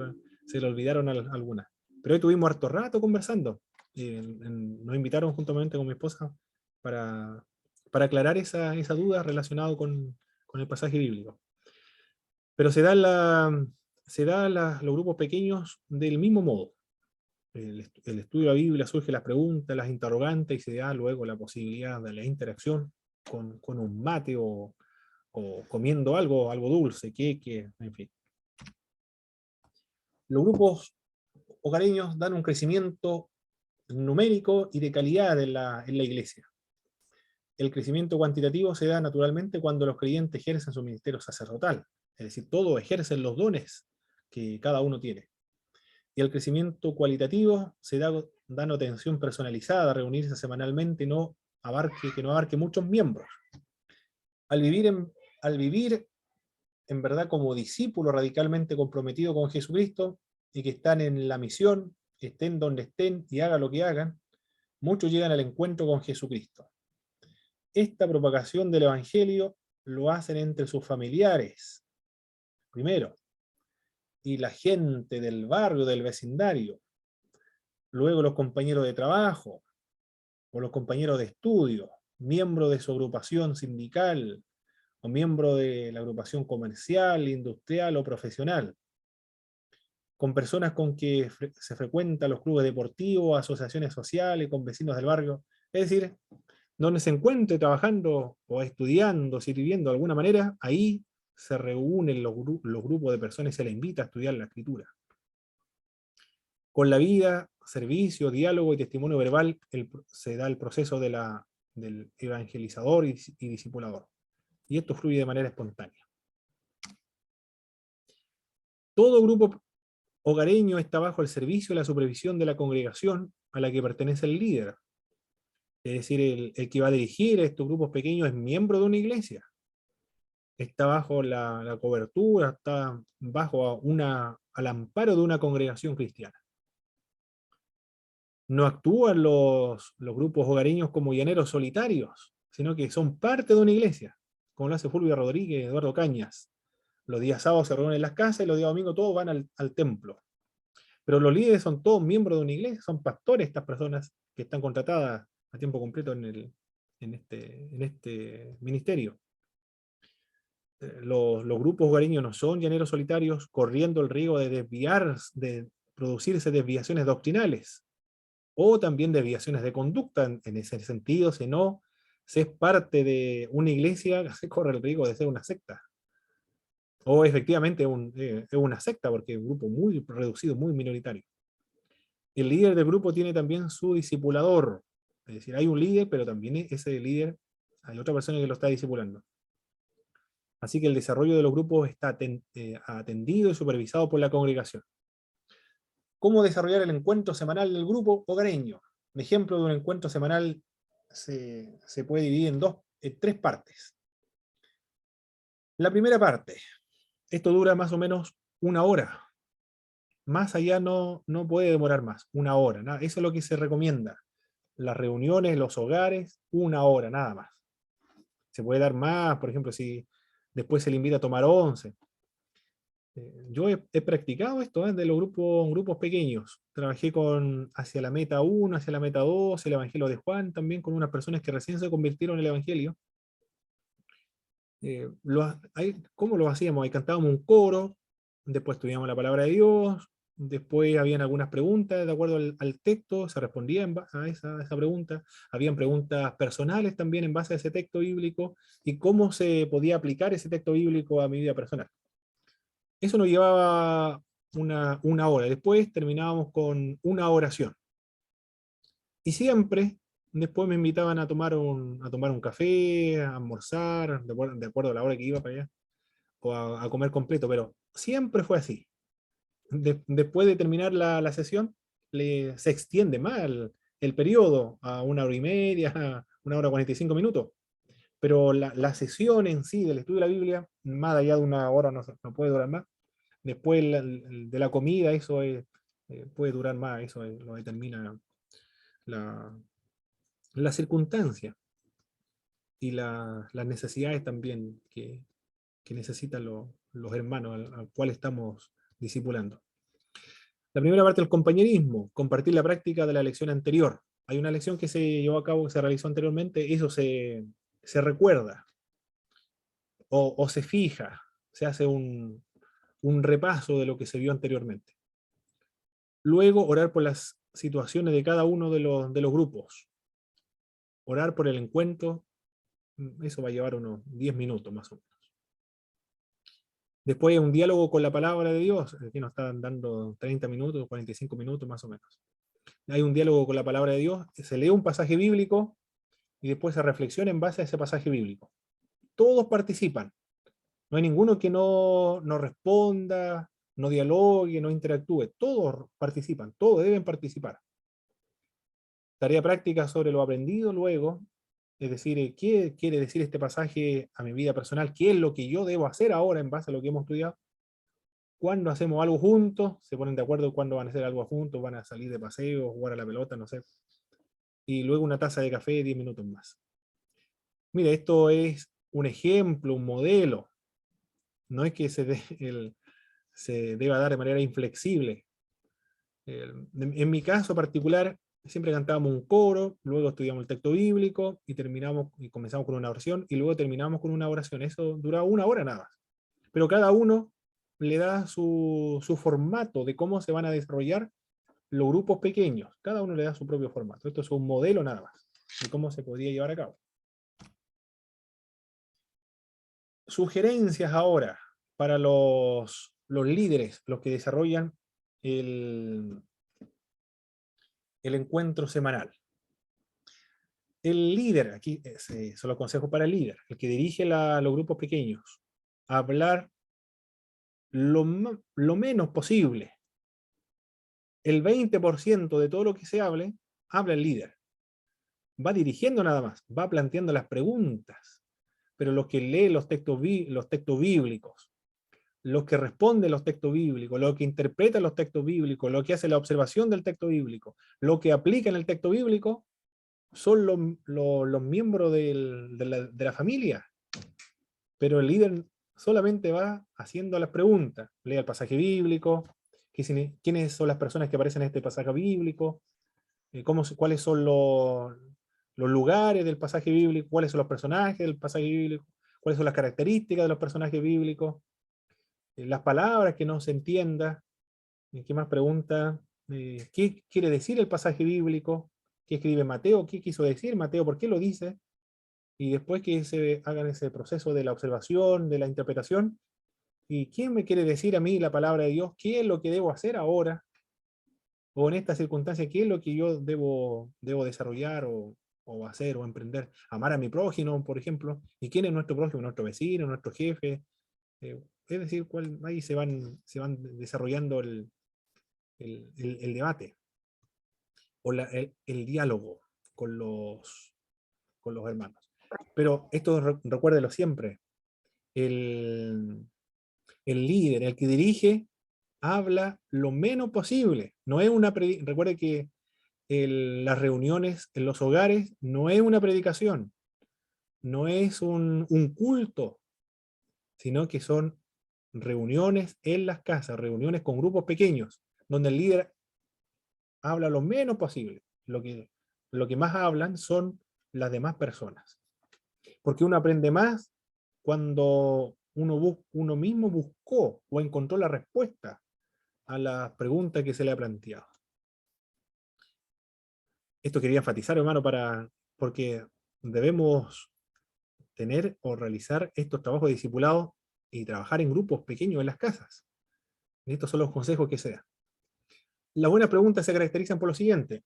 se le olvidaron algunas. Pero hoy tuvimos harto rato conversando. Nos invitaron juntamente con mi esposa para, para aclarar esa duda relacionada con el pasaje bíblico. Pero los grupos pequeños del mismo modo. El estudio de la Biblia surge las preguntas, las interrogantes y se da luego la posibilidad de la interacción con un mate o comiendo algo dulce, queque, en fin. Los grupos hogareños dan un crecimiento numérico y de calidad en la iglesia. El crecimiento cuantitativo se da naturalmente cuando los creyentes ejercen su ministerio sacerdotal, es decir, todos ejercen los dones que cada uno tiene. Y el crecimiento cualitativo se da dando atención personalizada, reunirse semanalmente que no abarque muchos miembros. Al vivir en verdad como discípulos radicalmente comprometidos con Jesucristo y que están en la misión, estén donde estén y hagan lo que hagan, muchos llegan al encuentro con Jesucristo. Esta propagación del Evangelio lo hacen entre sus familiares, primero, y la gente del barrio, del vecindario, luego los compañeros de trabajo, o los compañeros de estudio, miembros de su agrupación sindical, o miembro de la agrupación comercial, industrial o profesional, con personas con que se frecuentan los clubes deportivos, asociaciones sociales, con vecinos del barrio, es decir, donde se encuentre trabajando o estudiando, sirviendo de alguna manera, ahí se reúnen los grupos de personas y se les invita a estudiar la escritura. Con la vida, servicio, diálogo y testimonio verbal se da el proceso del evangelizador y discipulador. Y esto fluye de manera espontánea. Todo grupo hogareño está bajo el servicio y la supervisión de la congregación a la que pertenece el líder. Es decir, el que va a dirigir estos grupos pequeños es miembro de una iglesia. Está bajo la cobertura, está bajo al amparo de una congregación cristiana. No actúan los grupos hogareños como llaneros solitarios, sino que son parte de una iglesia, como lo hace Fulvio Rodríguez, Eduardo Cañas. Los días sábados se reúnen en las casas y los días domingos todos van al templo. Pero los líderes son todos miembros de una iglesia, son pastores estas personas que están contratadas a tiempo completo en este ministerio. Los grupos hogareños no son llaneros solitarios corriendo el riesgo de producirse desviaciones doctrinales o también desviaciones de conducta. En ese sentido, si no se es parte de una iglesia, se corre el riesgo de ser una secta. O efectivamente es una secta porque es un grupo muy reducido, muy minoritario. El líder del grupo tiene también su discipulador. Es decir, hay un líder, pero también ese líder, hay otra persona que lo está discipulando. Así que el desarrollo de los grupos está atendido y supervisado por la congregación. ¿Cómo desarrollar el encuentro semanal del grupo hogareño? Un ejemplo de un encuentro semanal se puede dividir en tres partes. La primera parte, esto dura más o menos 1 hora. Más allá no puede demorar más, 1 hora. Nada. Eso es lo que se recomienda. Las reuniones, los hogares, 1 hora, nada más. Se puede dar más, por ejemplo, si después se le invita a tomar 11. Yo he practicado esto de los grupos pequeños. Trabajé hacia la meta 1, hacia la meta 2, el Evangelio de Juan, también con unas personas que recién se convirtieron en el Evangelio. ¿Cómo lo hacíamos? Ahí cantábamos un coro, después estudiamos la palabra de Dios, después habían algunas preguntas de acuerdo al texto, se respondía a esa pregunta, habían preguntas personales también en base a ese texto bíblico, y cómo se podía aplicar ese texto bíblico a mi vida personal. Eso nos llevaba una hora, después terminábamos con una oración. Y siempre, después me invitaban a tomar un café, a almorzar, de acuerdo a la hora que iba para allá, o a comer completo, pero siempre fue así. después de terminar la sesión, se extiende más el periodo a 1 hora y media, a 1 hora 45 minutos. Pero la sesión en sí del estudio de la Biblia, más allá de 1 hora no puede durar más. Después de la comida, eso puede durar más, eso lo determina la circunstancia y las necesidades también que necesitan los hermanos al cual estamos discipulando. La primera parte, el compañerismo, compartir la práctica de la lección anterior. Hay una lección que se llevó a cabo, que se realizó anteriormente, eso se recuerda o se fija, se hace un repaso de lo que se vio anteriormente. Luego, orar por las situaciones de cada uno de los grupos. Orar por el encuentro, eso va a llevar unos 10 minutos más o menos. Después un diálogo con la palabra de Dios, aquí nos están dando 30 minutos, 45 minutos más o menos. Hay un diálogo con la palabra de Dios, se lee un pasaje bíblico y después se reflexiona en base a ese pasaje bíblico. Todos participan. No hay ninguno que no responda, no dialogue, no interactúe. Todos participan, todos deben participar. Tarea práctica sobre lo aprendido luego, es decir, ¿qué quiere decir este pasaje a mi vida personal? ¿Qué es lo que yo debo hacer ahora en base a lo que hemos estudiado? ¿Cuándo hacemos algo juntos? Se ponen de acuerdo cuándo van a hacer algo juntos, van a salir de paseo, jugar a la pelota, no sé. Y luego una taza de café, 10 minutos más. Mire, esto es un ejemplo, un modelo. No es que se deba dar de manera inflexible. En mi caso particular, siempre cantábamos un coro, luego estudiamos el texto bíblico y comenzamos con una oración y luego terminamos con una oración. Eso duraba 1 hora nada más. Pero cada uno le da su formato de cómo se van a desarrollar los grupos pequeños. Cada uno le da su propio formato. Esto es un modelo nada más de cómo se podría llevar a cabo. Sugerencias ahora para los líderes, los que desarrollan el encuentro semanal. El líder, aquí son los consejos para el líder, el que dirige los grupos pequeños, hablar lo menos posible. El 20% de todo lo que se hable, habla el líder. Va dirigiendo nada más, va planteando las preguntas, pero los que leen los textos bíblicos, los que responden los textos bíblicos, los que interpretan los textos bíblicos, los que hacen la observación del texto bíblico, los que aplican el texto bíblico, son los miembros de la familia. Pero el líder solamente va haciendo las preguntas. Lee el pasaje bíblico, quiénes son las personas que aparecen en este pasaje bíblico, cuáles son los lugares del pasaje bíblico, cuáles son los personajes del pasaje bíblico, cuáles son las características de los personajes bíblicos, las palabras que no se entienda. ¿Qué más pregunta? ¿Qué quiere decir el pasaje bíblico? ¿Qué escribe Mateo? ¿Qué quiso decir Mateo? ¿Por qué lo dice? Y después que hagan ese proceso de la observación, de la interpretación, ¿y quién me quiere decir a mí la palabra de Dios? ¿Qué es lo que debo hacer ahora? O en esta circunstancia, ¿qué es lo que yo debo desarrollar o hacer o emprender? Amar a mi prójimo, por ejemplo. ¿Y quién es nuestro prójimo? Nuestro vecino, nuestro jefe. Es decir, ahí se van desarrollando el debate o el diálogo con los hermanos. Pero esto recuérdelo siempre, el líder, el que dirige, habla lo menos posible. No es recuerde que las reuniones en los hogares no es una predicación, no es un culto, sino que son reuniones en las casas, reuniones con grupos pequeños, donde el líder habla lo menos posible. Lo que más hablan son las demás personas. Porque uno aprende más cuando uno mismo buscó o encontró la respuesta a la pregunta que se le ha planteado. Esto quería enfatizar, hermano, porque debemos tener o realizar estos trabajos de discipulado y trabajar en grupos pequeños en las casas. Y estos son los consejos que se dan. Las buenas preguntas se caracterizan por lo siguiente.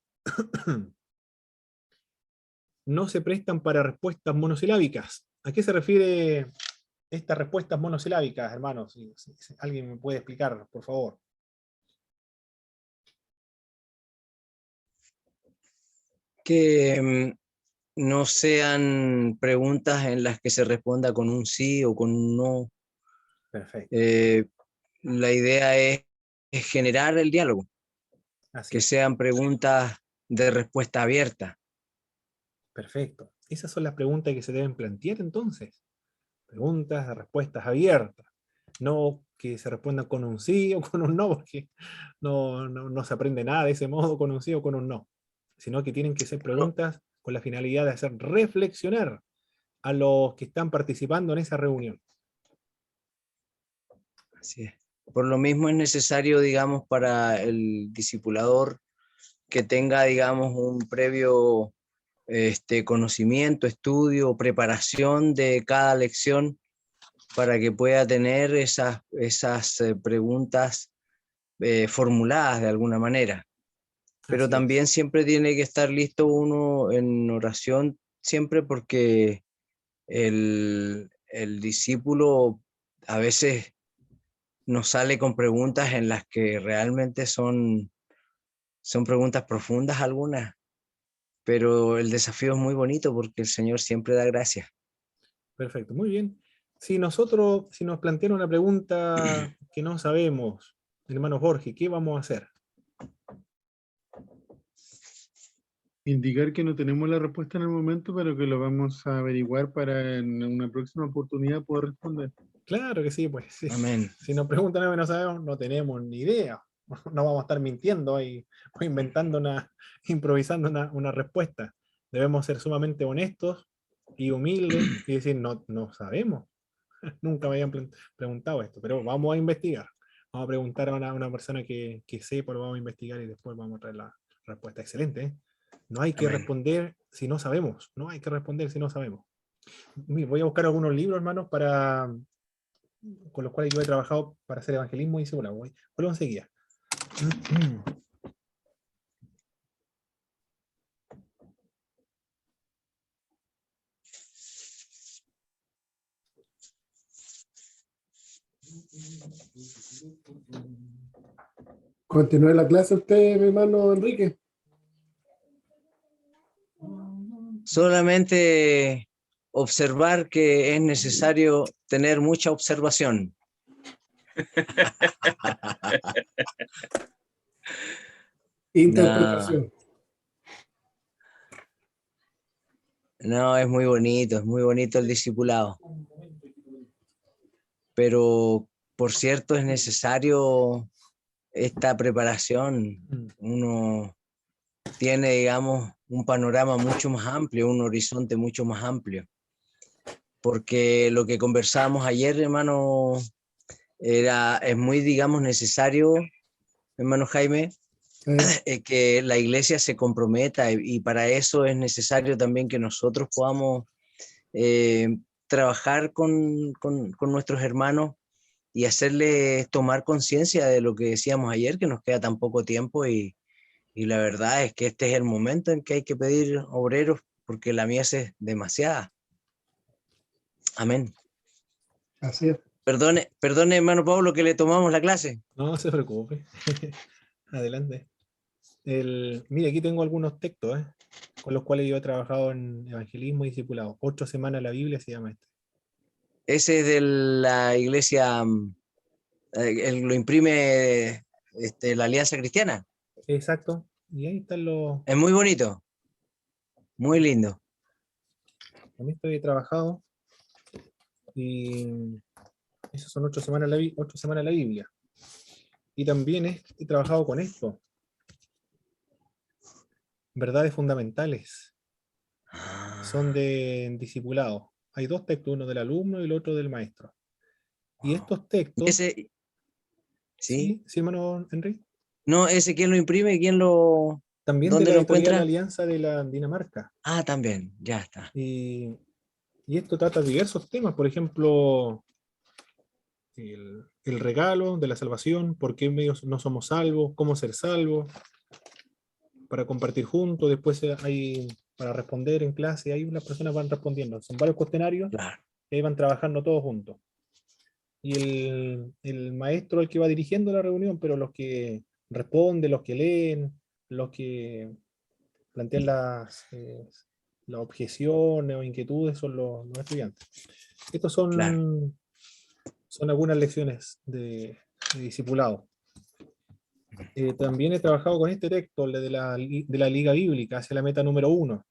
No se prestan para respuestas monosilábicas. ¿A qué se refiere estas respuestas monosilábicas, hermanos? Si alguien me puede explicar, por favor. Que no sean preguntas en las que se responda con un sí o con un no. Perfecto. La idea es generar el diálogo, Así que es. sean preguntas de respuesta abierta. Perfecto. Esas son las preguntas que se deben plantear entonces. Preguntas de respuestas abiertas. No que se respondan con un sí o con un no, porque no se aprende nada de ese modo con un sí o con un no. Sino que tienen que ser preguntas con la finalidad de hacer reflexionar a los que están participando en esa reunión. Así es. Por lo mismo es necesario, digamos, para el discipulador que tenga, digamos, un previo conocimiento, estudio, preparación de cada lección para que pueda tener esas preguntas formuladas de alguna manera. Pero Así también es. siempre tiene que estar listo uno en oración, siempre porque el discípulo a veces nos sale con preguntas en las que realmente son preguntas profundas algunas, pero el desafío es muy bonito porque el Señor siempre da gracia. Perfecto, muy bien. Si nos plantean una pregunta que no sabemos, hermano Jorge, ¿qué vamos a hacer? Indicar que no tenemos la respuesta en el momento, pero que lo vamos a averiguar para en una próxima oportunidad poder responder. Claro que sí, pues sí. Amén. Si nos preguntan algo que no sabemos, no tenemos ni idea. No vamos a estar mintiendo ahí, o inventando improvisando una respuesta. Debemos ser sumamente honestos y humildes y decir, no sabemos. Nunca me habían preguntado esto, pero vamos a investigar. Vamos a preguntar a una persona que sepa, lo vamos a investigar y después vamos a traer la respuesta. Excelente, ¿eh? No hay que Amén. responder si no sabemos. No hay que responder si no sabemos. Voy a buscar algunos libros, hermanos, con los cuales yo he trabajado para hacer evangelismo y discipulado. Vuelvo enseguida. Continúe la clase usted, mi hermano Enrique. Solamente observar que es necesario tener mucha observación. Interpretación. No, es muy bonito el discipulado. Pero, por cierto, es necesario esta preparación. Uno tiene, digamos, un panorama mucho más amplio, un horizonte mucho más amplio. Porque lo que conversábamos ayer, hermano, es muy, digamos, necesario, hermano Jaime, que la iglesia se comprometa y para eso es necesario también que nosotros podamos trabajar con nuestros hermanos y hacerles tomar conciencia de lo que decíamos ayer, que nos queda tan poco tiempo y la verdad es que este es el momento en que hay que pedir obreros porque la mies es demasiada. Amén. Así es. Perdone, hermano Pablo, que le tomamos la clase. No se preocupe. Adelante. Mire, aquí tengo algunos textos, con los cuales yo he trabajado en evangelismo y discipulado. 8 semanas la Biblia se llama este. Ese es de la iglesia, lo imprime la Alianza Cristiana. Exacto. Y ahí están los. Es muy bonito, muy lindo. Con esto he trabajado. Y esas son 8 semanas la Biblia. Y también he trabajado con esto. Verdades fundamentales. Son de discipulado. Hay dos textos, uno del alumno y el otro del maestro. Y estos textos. Ese, sí. Sí, hermano Henry. No, ese quién lo imprime, También de dónde la lo editorial encuentra. Alianza de la Dinamarca. Ah, también, ya está. Y esto trata diversos temas, por ejemplo, el regalo de la salvación, por qué medios no somos salvos, cómo ser salvos, para compartir juntos, después hay para responder en clase, ahí las personas van respondiendo, son varios cuestionarios Claro. y ahí van trabajando todos juntos. Y el maestro el que va dirigiendo la reunión, pero los que responden, los que leen, los que plantean las objeciones o inquietudes son los estudiantes. Estos son, Claro. son algunas lecciones de discipulado. También he trabajado con este texto, el de la Liga Bíblica, hacia la meta número 1.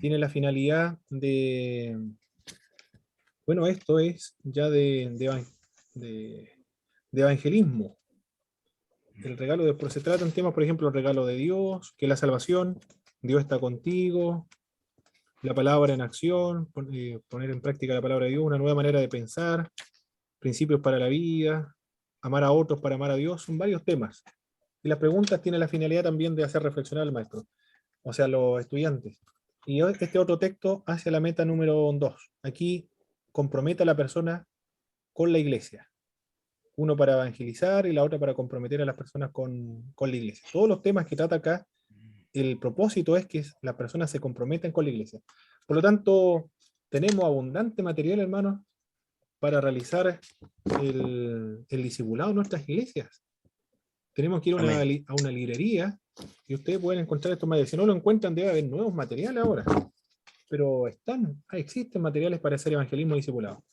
Tiene la finalidad de, bueno, esto es ya de evangelismo. El regalo de, se tratan temas, por ejemplo, el regalo de Dios, que es la salvación, Dios está contigo, la palabra en acción, poner en práctica la palabra de Dios, una nueva manera de pensar, principios para la vida, amar a otros para amar a Dios, son varios temas. Y las preguntas tienen la finalidad también de hacer reflexionar al maestro, o sea, los estudiantes. Y este otro texto hacia la meta número 2. Aquí compromete a la persona con la iglesia. Uno para evangelizar y la otra para comprometer a las personas con la iglesia. Todos los temas que trata acá, el propósito es que las personas se comprometen con la iglesia. Por lo tanto, tenemos abundante material, hermanos, para realizar el discipulado en nuestras iglesias. Tenemos que ir a una librería y ustedes pueden encontrar estos materiales. Si no lo encuentran, debe haber nuevos materiales ahora. Pero existen materiales para hacer evangelismo y discipulado.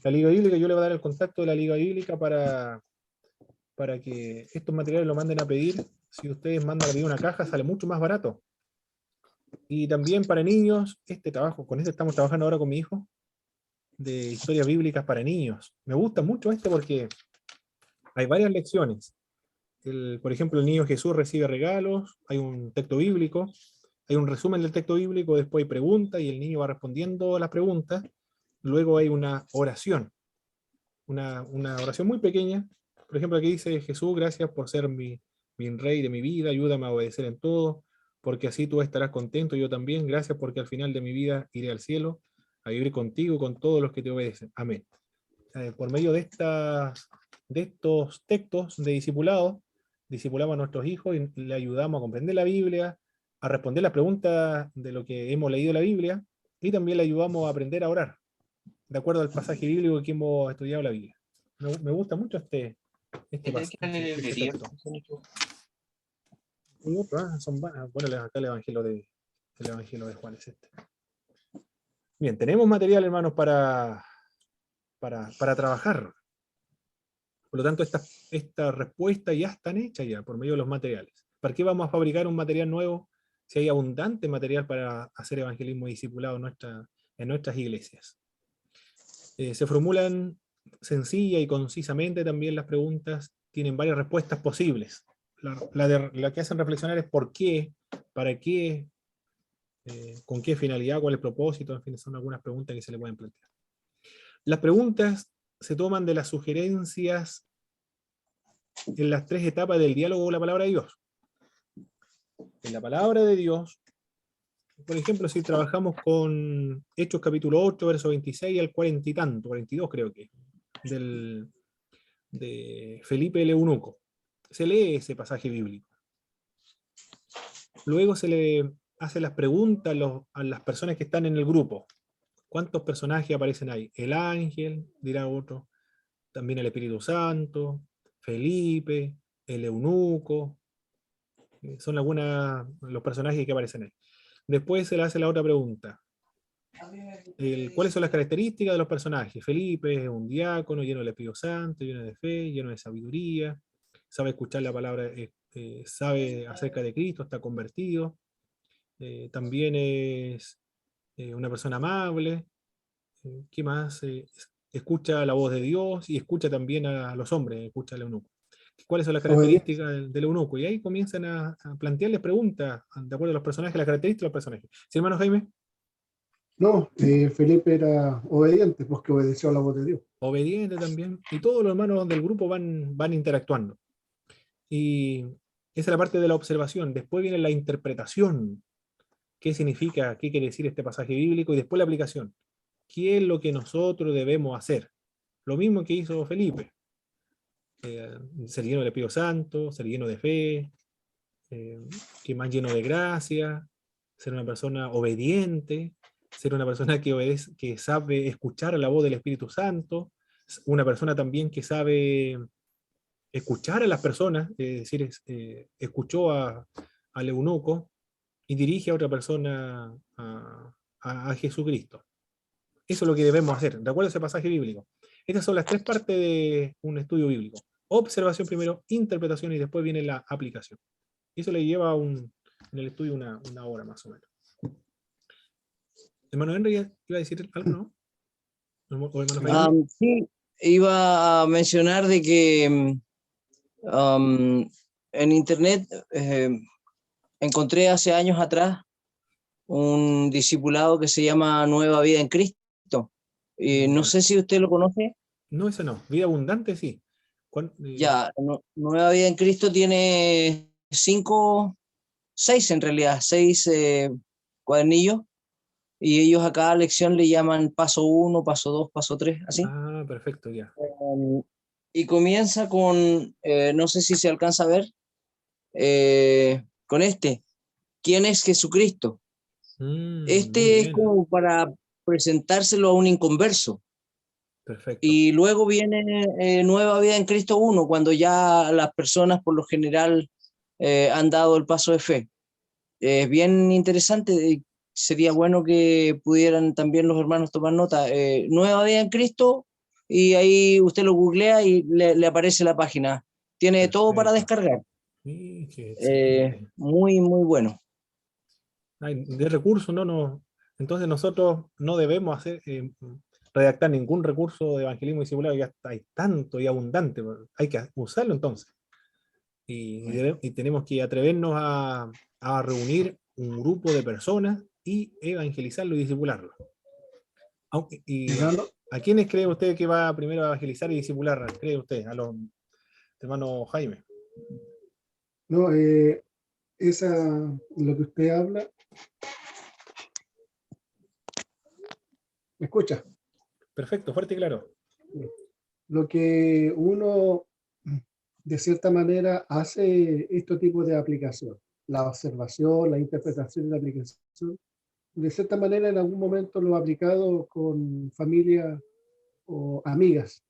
La Liga Bíblica, yo le voy a dar el contacto de la Liga Bíblica para que estos materiales lo manden a pedir. Si ustedes mandan a pedir una caja, sale mucho más barato. Y también para niños, con este estamos trabajando ahora con mi hijo, de historias bíblicas para niños. Me gusta mucho porque hay varias lecciones. Por ejemplo, el niño Jesús recibe regalos, hay un texto bíblico, hay un resumen del texto bíblico, después hay preguntas y el niño va respondiendo a las preguntas. Luego hay una oración, una oración muy pequeña. Por ejemplo, aquí dice: Jesús, gracias por ser mi rey de mi vida, ayúdame a obedecer en todo, porque así tú estarás contento, yo también. Gracias porque al final de mi vida iré al cielo a vivir contigo, con todos los que te obedecen. Amén. Por medio de estos textos de discipulado, discipulamos a nuestros hijos y le ayudamos a comprender la Biblia, a responder las preguntas de lo que hemos leído en la Biblia, y también le ayudamos a aprender a orar, de acuerdo al pasaje bíblico que hemos estudiado la Biblia. Me gusta mucho este librería. texto. Y otros, bueno, acá el Evangelio de Juan es este. Bien, tenemos material, hermanos, para trabajar. Por lo tanto, estas respuestas ya están hechas ya por medio de los materiales. ¿Para qué vamos a fabricar un material nuevo si hay abundante material para hacer evangelismo y discipulado en nuestras iglesias? Se formulan sencilla y concisamente también las preguntas, tienen varias respuestas posibles. La que hacen reflexionar es por qué, para qué, con qué finalidad, cuál es el propósito, en fin, son algunas preguntas que se le pueden plantear. Las preguntas se toman de las sugerencias en las 3 etapas del diálogo con la palabra de Dios. En la palabra de Dios, por ejemplo, si trabajamos con Hechos capítulo 8, verso 26 al 40 y tanto, 42 creo que, de Felipe el eunuco, se lee ese pasaje bíblico. Luego se le hace las preguntas a las personas que están en el grupo. ¿Cuántos personajes aparecen ahí? El ángel, dirá otro, también el Espíritu Santo, Felipe, el eunuco, son algunos los personajes que aparecen ahí. Después se le hace la otra pregunta. ¿Cuáles son las características de los personajes? Felipe es un diácono lleno del Espíritu Santo, lleno de fe, lleno de sabiduría, sabe escuchar la palabra, sabe acerca de Cristo, está convertido. También es una persona amable. ¿Qué más? Escucha la voz de Dios y escucha también a los hombres, escucha al eunuco. ¿Cuáles son las características del eunuco? Y ahí comienzan a plantearles preguntas de acuerdo a los personajes, las características de los personajes. ¿Sí, hermano Jaime? No, Felipe era obediente, porque obedeció a la voz de Dios. Obediente también. Y todos los hermanos del grupo van interactuando. Y esa es la parte de la observación. Después viene la interpretación. ¿Qué significa? ¿Qué quiere decir este pasaje bíblico? Y después la aplicación. ¿Qué es lo que nosotros debemos hacer? Lo mismo que hizo Felipe. Ser lleno del Espíritu Santo, ser lleno de fe, que más lleno de gracia, ser una persona obediente, ser una persona que sabe escuchar la voz del Espíritu Santo, una persona también que sabe escuchar a las personas, es decir, escuchó al eunuco, y dirige a otra persona a Jesucristo. Eso es lo que debemos hacer. De acuerdo a ese pasaje bíblico. Estas son las tres partes de un estudio bíblico. Observación primero, interpretación y después viene la aplicación. Eso le lleva en el estudio una hora más o menos. Hermano Henry, ¿iba a decir algo, no? ¿O hermano Felipe? Sí, iba a mencionar de que en internet encontré hace años atrás un discipulado que se llama Nueva Vida en Cristo. No sé si usted lo conoce. No, eso no. Vida abundante, sí. Ya, Nueva Vida en Cristo tiene 6 en realidad, 6 cuadernillos, y ellos a cada lección le llaman paso 1, paso 2, paso 3, así. Ah, perfecto, ya. Y comienza con, no sé si se alcanza a ver, con ¿quién es Jesucristo? Muy Este es bien. como para presentárselo a un inconverso. Perfecto. Y luego viene Nueva Vida en Cristo 1, cuando ya las personas por lo general han dado el paso de fe. Es bien interesante, sería bueno que pudieran también los hermanos tomar nota. Nueva Vida en Cristo, y ahí usted lo googlea y le aparece la página. Tiene todo para Perfecto. descargar. Sí, qué excelente. Muy, muy bueno. De recursos, no. Entonces nosotros no debemos redactar ningún recurso de evangelismo discipulado, ya hay tanto y abundante, hay que usarlo entonces. Y tenemos que atrevernos a reunir un grupo de personas y evangelizarlo y discipularlo. Hermano, ¿A quiénes cree usted que va primero a evangelizar y discipular? ¿Cree usted? A los hermanos Jaime. no, lo que usted habla, ¿me escucha? Perfecto, fuerte y claro. Lo que uno, de cierta manera, hace este tipo de aplicación, la observación, la interpretación y la aplicación, de cierta manera en algún momento lo he aplicado con familia o amigas,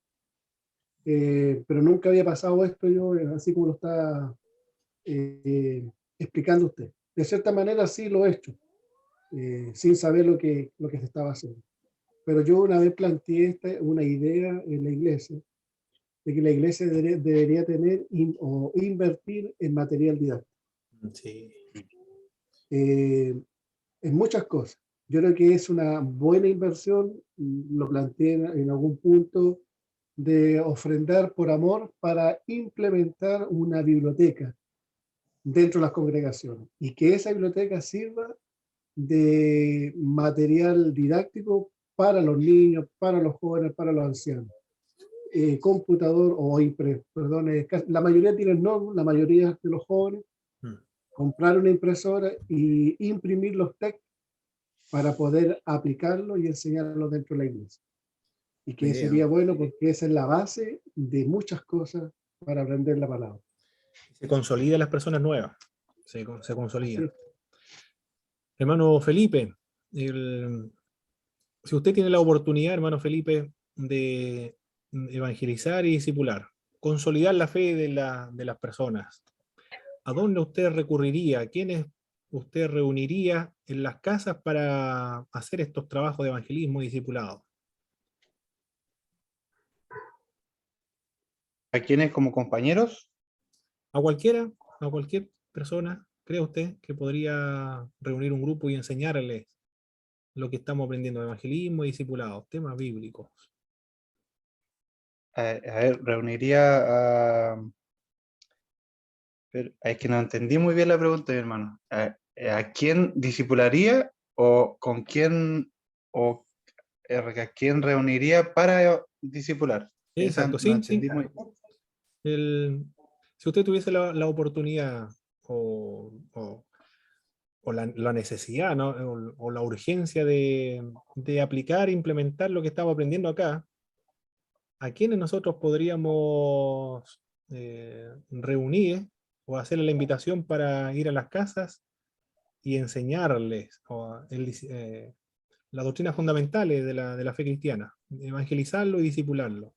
pero nunca había pasado esto yo, así como lo está explicando usted. De cierta manera sí lo he hecho, sin saber lo que se estaba haciendo. Pero yo una vez planteé una idea en la iglesia, de que la iglesia debería tener o invertir en material didáctico, Sí. en muchas cosas. Yo creo que es una buena inversión, lo planteé en algún punto, de ofrendar por amor para implementar una biblioteca dentro de las congregaciones y que esa biblioteca sirva de material didáctico para los niños, para los jóvenes, para los ancianos. Computador o perdón, la mayoría tienen no, la mayoría de los jóvenes, comprar una impresora y imprimir los textos para poder aplicarlo y enseñarlo dentro de la iglesia. Y que Idea. sería bueno porque esa es la base de muchas cosas para aprender la palabra. Se consolida las personas nuevas. Se consolida. Sí. Hermano Felipe, si usted tiene la oportunidad, hermano Felipe, de evangelizar y discipular, consolidar la fe de las personas, ¿a dónde usted recurriría? ¿A quiénes usted reuniría en las casas para hacer estos trabajos de evangelismo y discipulado? ¿A quiénes como compañeros? ¿A cualquiera? ¿A cualquier persona? ¿Cree usted que podría reunir un grupo y enseñarles lo que estamos aprendiendo de evangelismo y discipulado, temas bíblicos? A ver, reuniría a... Pero es que no entendí muy bien la pregunta, mi hermano. ¿A quién discipularía o con quién o a quién reuniría para discipular? Esa Exacto, no sí, sí. entendí muy Si usted tuviese la oportunidad o la necesidad, ¿no? o la urgencia de aplicar e implementar lo que estamos aprendiendo acá, ¿a quiénes nosotros podríamos reunir o hacerle la invitación para ir a las casas y enseñarles las doctrinas fundamentales de la fe cristiana, evangelizarlo y discipularlo?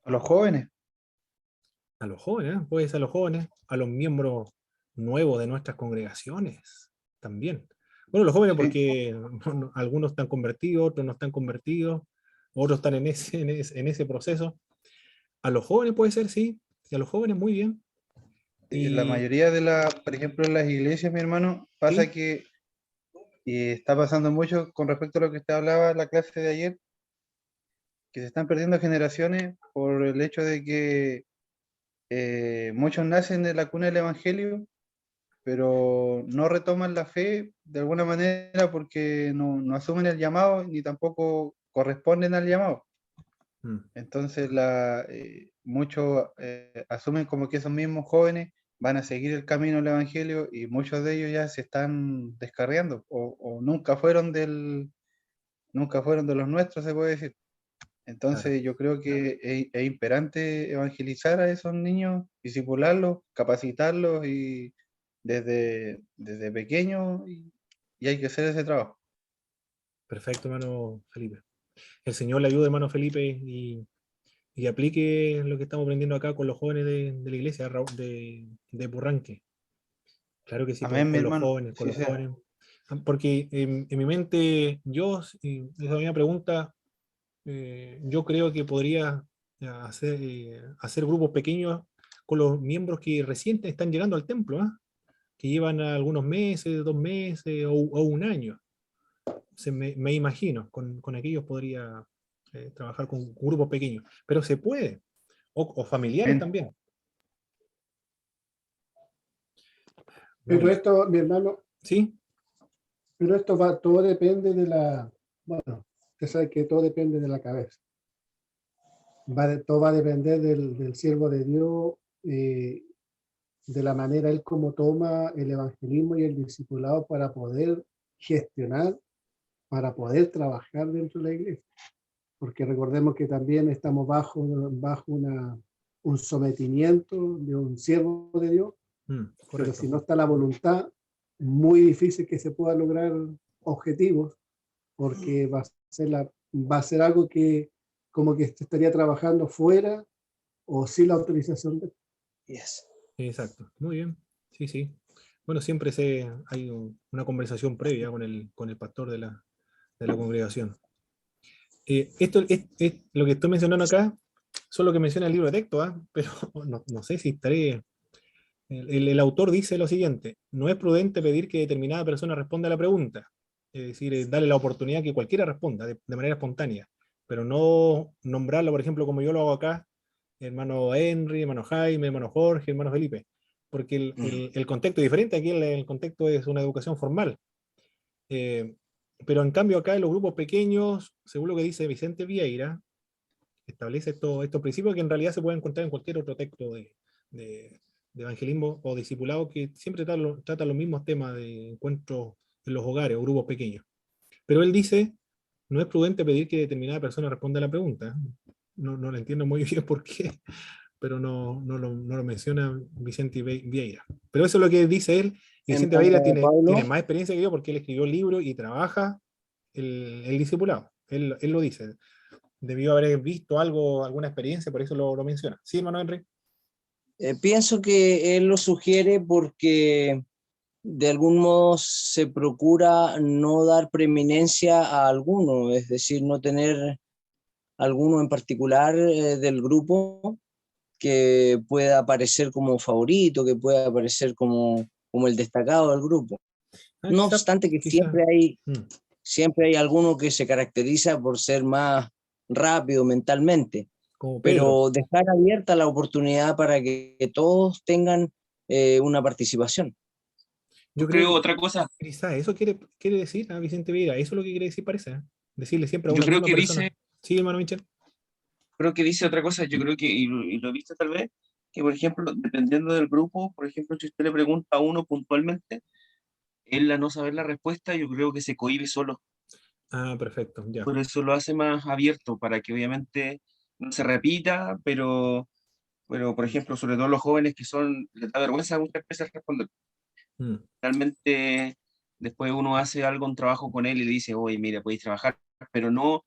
a los jóvenes. A los jóvenes, ¿eh? Puede ser a los jóvenes, a los miembros nuevos de nuestras congregaciones también. Bueno, los jóvenes Sí. porque algunos están convertidos, otros no están convertidos, otros están en ese proceso. A los jóvenes puede ser, sí, y a los jóvenes muy bien. En la Y mayoría de las, por ejemplo, en las iglesias, mi hermano, pasa sí, que y está pasando mucho con respecto a lo que usted hablaba en la clase de ayer, que se están perdiendo generaciones por el hecho de que muchos nacen de la cuna del Evangelio, pero no retoman la fe de alguna manera porque no asumen el llamado ni tampoco corresponden al llamado. mm, Entonces muchos asumen como que esos mismos jóvenes van a seguir el camino del Evangelio y muchos de ellos ya se están descarriando o nunca fueron de los nuestros, se puede decir. claro, Entonces yo creo que es imperante evangelizar a esos niños, discipularlos, capacitarlos y desde pequeños y hay que hacer ese trabajo. perfecto, hermano Felipe. El Señor le ayude, hermano Felipe, y aplique lo que estamos aprendiendo acá con los jóvenes de la iglesia de Purranque. Claro que sí, Amén, mi con los hermano. jóvenes, con Sí, los sea. jóvenes. Porque en mi mente, esa misma pregunta, yo creo que podría hacer grupos pequeños con los miembros que recién están llegando al templo, ¿ah? Que llevan algunos meses, 2 meses o un año. Me imagino, con aquellos podría trabajar con grupos pequeños, pero se puede, o familiares Amén. también. Muy Pero bien. esto, mi hermano, ¿Sí? pero esto va, todo depende de la, bueno, usted sabe que todo depende de la cabeza. Todo va a depender del siervo de Dios, de la manera él como toma el evangelismo y el discipulado para poder gestionar, para poder trabajar dentro de la iglesia. Porque recordemos que también estamos bajo un sometimiento de un siervo de Dios, pero Correcto. si no está la voluntad, muy difícil que se pueda lograr objetivos, porque va a ser algo que como que se estaría trabajando fuera o sin la autorización de... Yes. Exacto. Muy bien. Sí, sí. Bueno, siempre hay una conversación previa con el pastor de la congregación. Esto es lo que estoy mencionando acá, son lo que menciona el libro de texto, ¿ah? Pero no sé si estaré. El autor dice lo siguiente: no es prudente pedir que determinada persona responda a la pregunta, es decir, darle la oportunidad que cualquiera responda de manera espontánea, pero no nombrarlo, por ejemplo, como yo lo hago acá, hermano Henry, hermano Jaime, hermano Jorge, hermano Felipe, porque el contexto es diferente. Aquí el contexto es una educación formal. Eh, pero en cambio acá en los grupos pequeños, según lo que dice Vicente Vieira, establece estos principios que en realidad se pueden encontrar en cualquier otro texto de, de evangelismo o discipulado, que siempre trata los mismos temas de encuentros en los hogares o grupos pequeños. Pero él dice, no es prudente pedir que determinada persona responda a la pregunta. No lo entiendo muy bien por qué, pero no lo menciona Vicente Vieira. Pero eso es lo que dice él. Y Vicente Vieira Hermano tiene Pablo, más experiencia que yo porque él escribió libros y trabaja el discipulado. Él lo dice. Debió haber visto algo, alguna experiencia, por eso lo menciona. ¿Sí, hermano Henry? pienso que él lo sugiere porque de algún modo se procura no dar preeminencia a alguno, es decir, no tener alguno en particular del grupo que pueda aparecer como favorito, que pueda aparecer como el destacado del grupo. No obstante que Quizá. siempre hay alguno que se caracteriza por ser más rápido mentalmente, Como Pedro. pero dejar abierta la oportunidad para que todos tengan una participación. Yo Yo creo creo que otra cosa, quizá eso quiere decir a Vicente Vieira. Eso es lo que quiere decir, parece. Decirle siempre a yo una creo misma que persona. dice, Sí, hermano Michel. otra cosa, yo creo que, y lo viste tal vez, que por ejemplo, dependiendo del grupo, por ejemplo, si usted le pregunta a uno puntualmente, él a no saber la respuesta, yo creo que se cohíbe solo. Ah, perfecto, ya. Por eso lo hace más abierto, para que obviamente no se repita, pero por ejemplo, sobre todo los jóvenes que les da vergüenza muchas veces responder. Mm, Realmente después uno hace un trabajo con él y le dice, oye, mira, podéis trabajar, pero no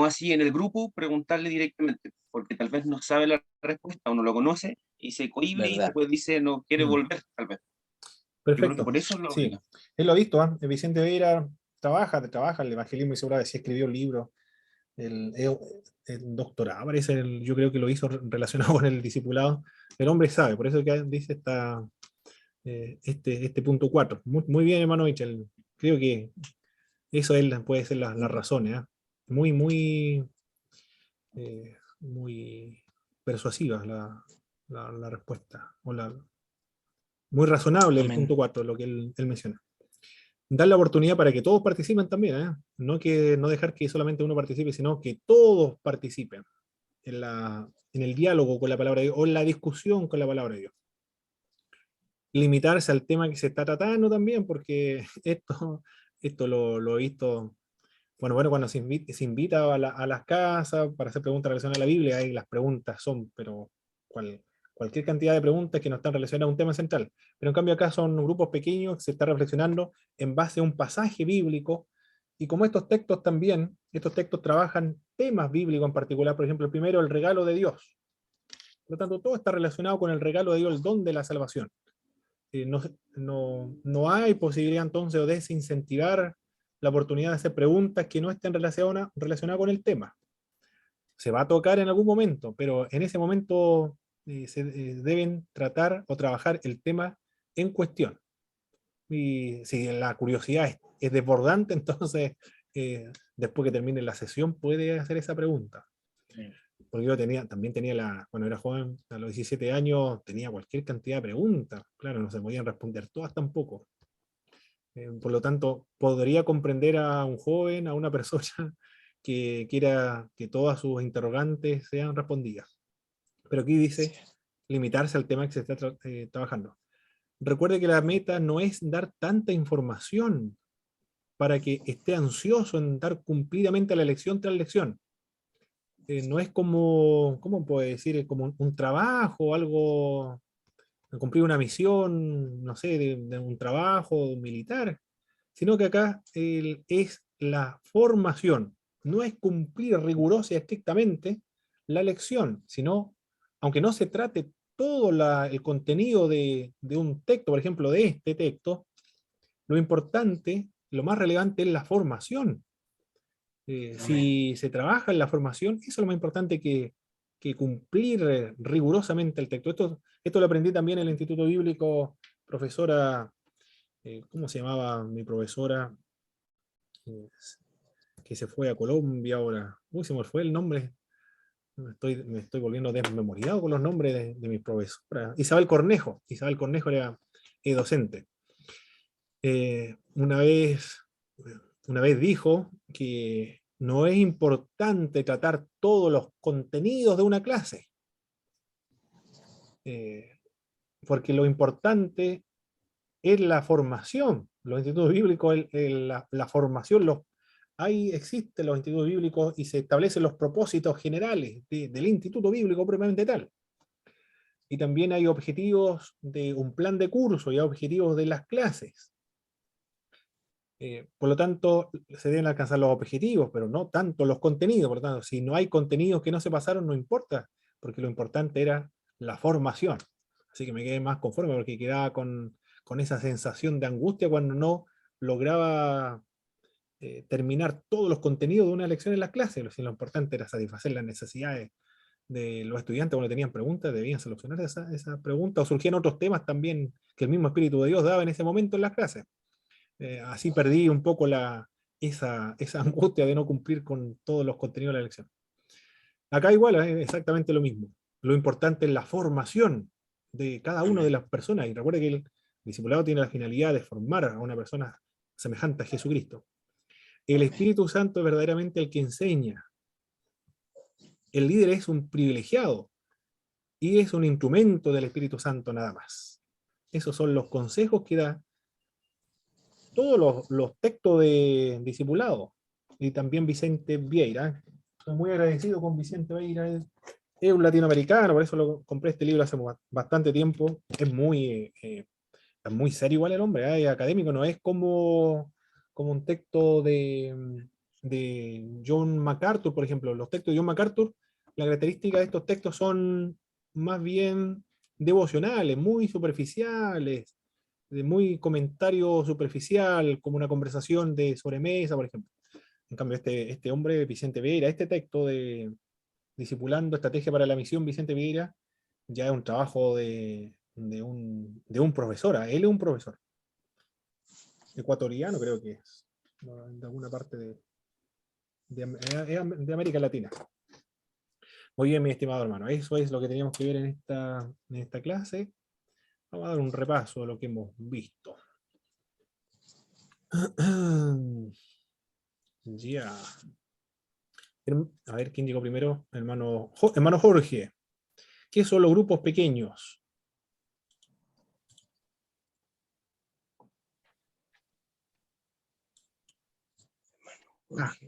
así en el grupo preguntarle directamente, porque tal vez no sabe la respuesta o no lo conoce, y se cohíbe y ¿Verdad? después dice no quiere Mm. volver, tal vez. Yo creo que Perfecto. por eso lo Sí, obliga. él lo ha visto, ¿ah? Vicente Veira trabaja el evangelismo y seguro sí escribió libros. El doctorado, parece, yo creo que lo hizo relacionado con el discipulado. El hombre sabe, por eso que dice este punto 4. Muy bien, hermano Michel. Creo que eso puede ser las razones. ¿Ah? Muy, muy persuasiva la respuesta. Muy razonable el Amén. punto 4, lo que él menciona. Dar la oportunidad para que todos participen también, ¿eh? No dejar que solamente uno participe, sino que todos participen en el diálogo con la palabra de Dios o en la discusión con la palabra de Dios. Limitarse al tema que se está tratando también, porque esto lo he visto, bueno, cuando se invita a las casas para hacer preguntas relacionadas a la Biblia, ahí las preguntas son, pero cualquier cantidad de preguntas que no están relacionadas a un tema central. Pero en cambio acá son grupos pequeños que se está reflexionando en base a un pasaje bíblico, y como estos textos trabajan temas bíblicos en particular, por ejemplo, el primero, el regalo de Dios. Por lo tanto, todo está relacionado con el regalo de Dios, el don de la salvación. No hay posibilidad entonces de desincentivar la oportunidad de hacer preguntas que no estén relacionadas con el tema. Se va a tocar en algún momento, pero en ese momento deben tratar o trabajar el tema en cuestión. Y si la curiosidad es desbordante, entonces después que termine la sesión puede hacer esa pregunta. Porque yo también tenía cuando era joven, a los 17 años, tenía cualquier cantidad de preguntas. Claro, no se podían responder todas tampoco. Por lo tanto, podría comprender a un joven, a una persona que quiera que todas sus interrogantes sean respondidas. Pero aquí dice limitarse al tema que se está trabajando. Recuerde que la meta no es dar tanta información para que esté ansioso en dar cumplidamente la lección tras lección. No es como, ¿cómo puedo decir? Como un trabajo, algo, cumplir una misión, no sé, de un trabajo militar, sino que acá es la formación, no es cumplir rigurosa y estrictamente la lección, sino, aunque no se trate todo el contenido de un texto, por ejemplo, de este texto, lo importante, lo más relevante es la formación. Si se trabaja en la formación, eso es lo más importante que cumplir rigurosamente el texto. Esto lo aprendí también en el Instituto Bíblico, profesora, ¿cómo se llamaba mi profesora? Eh, que se fue a Colombia ahora. Uy, se me fue el nombre. Me estoy volviendo desmemoriado con los nombres de mis profesoras. Isabel Cornejo era docente. Eh, una vez, una vez dijo que no es importante tratar todos los contenidos de una clase, porque lo importante es la formación. Los institutos bíblicos, la formación, ahí existen los institutos bíblicos y se establecen los propósitos generales del instituto bíblico propiamente tal. Y también hay objetivos de un plan de curso y hay objetivos de las clases. Por lo tanto, se deben alcanzar los objetivos, pero no tanto los contenidos. Por lo tanto, si no hay contenidos que no se pasaron, no importa, porque lo importante era la formación. Así que me quedé más conforme porque quedaba con esa sensación de angustia cuando no lograba terminar todos los contenidos de una lección en las clases. Lo importante era satisfacer las necesidades de los estudiantes cuando tenían preguntas, debían solucionar esa pregunta, o surgían otros temas también que el mismo Espíritu de Dios daba en ese momento en las clases. Así perdí un poco esa angustia de no cumplir con todos los contenidos de la lección. Acá igual es exactamente lo mismo. Lo importante es la formación de cada una de las personas. Y recuerde que el discipulado tiene la finalidad de formar a una persona semejante a Jesucristo. El Espíritu Santo es verdaderamente el que enseña. El líder es un privilegiado y es un instrumento del Espíritu Santo nada más. Esos son los consejos que da todos los textos de discipulado. Y también Vicente Vieira. Estoy muy agradecido con Vicente Vieira. Es un latinoamericano, por eso compré este libro hace bastante tiempo. Es muy serio igual el hombre, es académico, no es como un texto de John MacArthur, por ejemplo. Los textos de John MacArthur, la característica de estos textos son más bien devocionales, muy superficiales, de muy comentario superficial, como una conversación de sobremesa, por ejemplo. En cambio, este hombre, Vicente Vieira, este texto de Discipulando Estrategia para la Misión, Vicente Vieira, ya es un trabajo de un profesor. Él es un profesor ecuatoriano, creo que es, de alguna parte de América Latina. Muy bien, mi estimado hermano, eso es lo que teníamos que ver en esta clase. Vamos a dar un repaso de lo que hemos visto. Ya. A ver, ¿quién llegó primero? Hermano Jorge. ¿Qué son los grupos pequeños?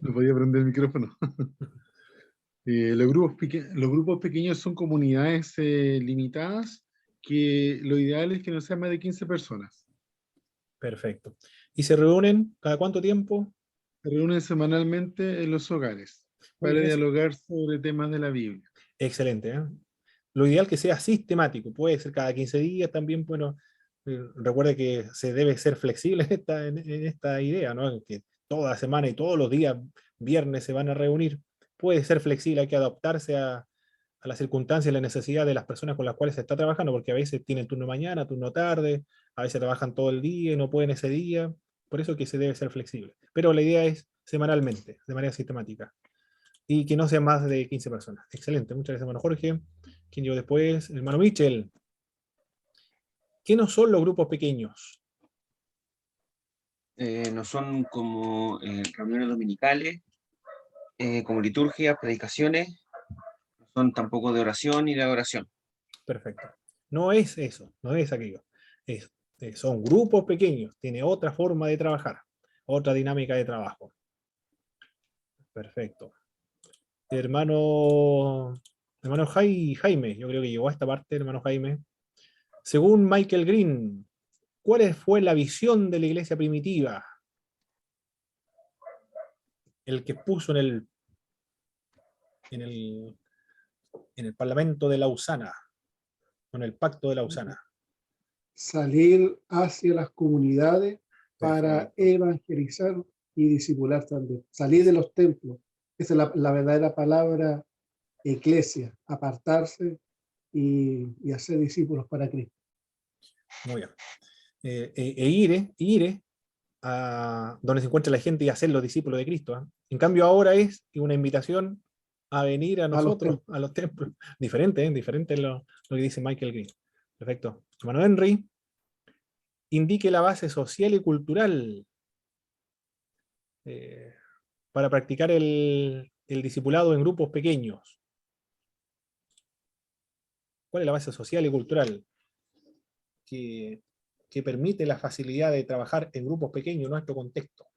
No podía prender el micrófono. Los grupos pequeños son comunidades limitadas que lo ideal es que no sean más de 15 personas. Perfecto. ¿Y se reúnen cada cuánto tiempo? Se reúnen semanalmente en los hogares Muy para bien. dialogar sobre temas de la Biblia. Excelente, ¿eh? Lo ideal que sea sistemático, puede ser cada 15 días también, bueno, recuerde que se debe ser flexible en esta idea, ¿no? Que toda semana y todos los días, viernes, se van a reunir. Puede ser flexible, hay que adaptarse a las circunstancias y la necesidad de las personas con las cuales se está trabajando, porque a veces tienen turno mañana, turno tarde, a veces trabajan todo el día y no pueden ese día, por eso que se debe ser flexible. Pero la idea es semanalmente, de manera sistemática, y que no sea más de 15 personas. Excelente, muchas gracias, hermano Jorge. ¿Quién llegó después? Hermano Michel. ¿Qué no son los grupos pequeños? No son como reuniones dominicales, como liturgias, predicaciones, no son tampoco de oración ni de adoración. Perfecto. No es eso, no es aquello. Son grupos pequeños, tiene otra forma de trabajar, otra dinámica de trabajo. Perfecto. Hermano Jaime, yo creo que llegó a esta parte, hermano Jaime. Según Michael Green, ¿cuál fue la visión de la iglesia primitiva? El que puso en el Parlamento de Lausana, con el Pacto de Lausana. Salir hacia las comunidades para Perfecto. evangelizar y discipular también. Salir de los templos. Esa es la verdadera palabra eclesia, apartarse y hacer discípulos para Cristo. Muy bien. Ir a donde se encuentra la gente y hacer los discípulos de Cristo. ¿Eh? En cambio ahora es una invitación a venir a A los nosotros, templos. a los templos. Diferente, ¿eh? Diferente lo que dice Michael Green. Perfecto. Hermano Henry, indique la base social y cultural para practicar el discipulado en grupos pequeños. ¿Cuál es la base social y cultural que permite la facilidad de trabajar en grupos pequeños en nuestro contexto?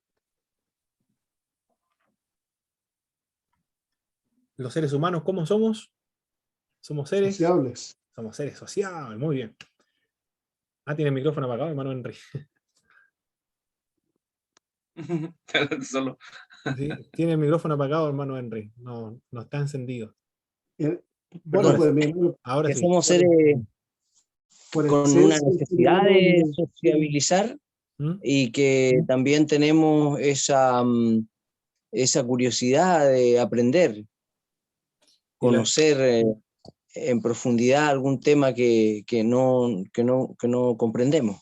Los seres humanos, ¿cómo somos? Somos seres sociables, muy bien. Tiene el micrófono apagado, hermano Henry. Solo. Sí, tiene el micrófono apagado, hermano Henry. No está encendido. Bueno, Ahora pues sí. mi hermano, Ahora Que sí. somos seres por con una esencia, el ser necesidad humano de no- sociabilizar ¿Mm? y que también tenemos esa curiosidad de aprender, Y conocer en profundidad algún tema que no comprendemos.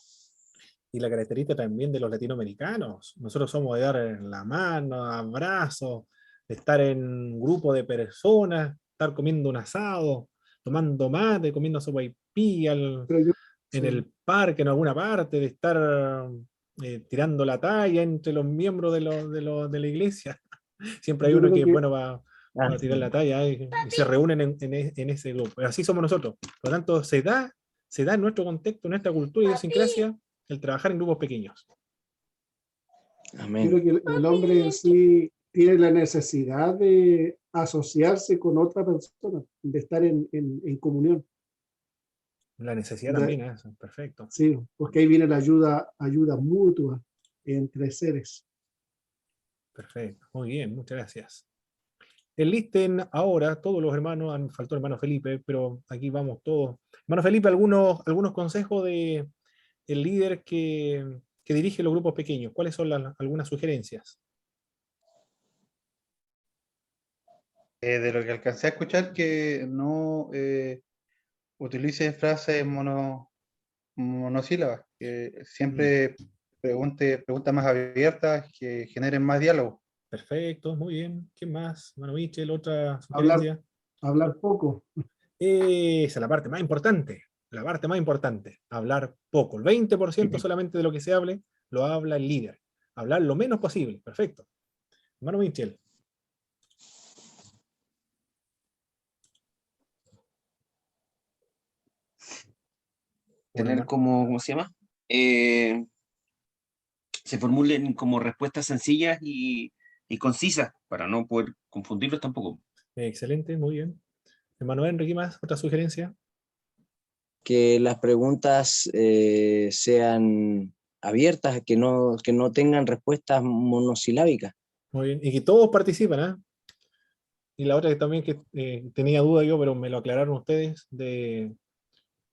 la característica también de los latinoamericanos. Nosotros somos de dar la mano, abrazos, de estar en un grupo de personas, estar comiendo un asado, tomando mate, comiendo sopaipilla pero yo, en sí, el parque, en alguna parte, de estar tirando la talla entre los miembros de la iglesia. Siempre hay yo uno creo que es que bueno para tirar la talla y se reúnen en ese grupo. Así somos nosotros. Por lo tanto, se da en nuestro contexto, en nuestra cultura y idiosincrasia, el trabajar en grupos pequeños. yo Amén. creo que el hombre en sí tiene la necesidad de asociarse con otra persona, de estar en comunión. La necesidad De- también, eso, perfecto. sí, porque ahí viene la ayuda mutua entre seres. Perfecto. Muy bien, muchas gracias. enlisten ahora todos los hermanos, faltó el hermano Felipe, pero aquí vamos todos. Hermano Felipe, algunos consejos de el líder que dirige los grupos pequeños. ¿Cuáles son algunas sugerencias? De lo que alcancé a escuchar, que no utilice frases monosílabas, que siempre pregunte preguntas más abiertas que generen más diálogo. Perfecto, muy bien. ¿Qué más? Hermano Michel, otra Hablar, sugerencia. hablar poco. Esa es la parte más importante. La parte más importante, hablar poco. El 20% solamente de lo que se hable, lo habla el líder. Hablar lo menos posible. Perfecto. Hermano Michel. Tener como, ¿cómo se llama? Se formulen como respuestas sencillas y concisas para no poder confundirlos tampoco. Excelente, muy bien. Hermano Henry, ¿qué más? ¿Otra sugerencia? Que las preguntas sean abiertas, que no tengan respuestas monosilábicas. Muy bien. Y que todos participen, ¿ah? Y la otra que también que tenía duda yo, pero me lo aclararon ustedes, de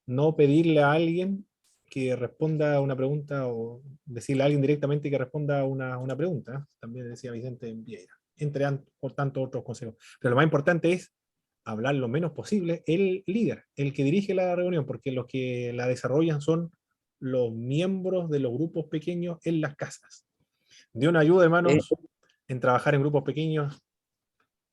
no pedirle a alguien que responda a una pregunta o decirle a alguien directamente que responda a una pregunta. ¿Eh? También decía Vicente Vieira, por tanto otros consejos. Pero lo más importante es hablar lo menos posible el líder, el que dirige la reunión, porque los que la desarrollan son los miembros de los grupos pequeños en las casas. De una ayuda, Eh, hermanos, en trabajar en grupos pequeños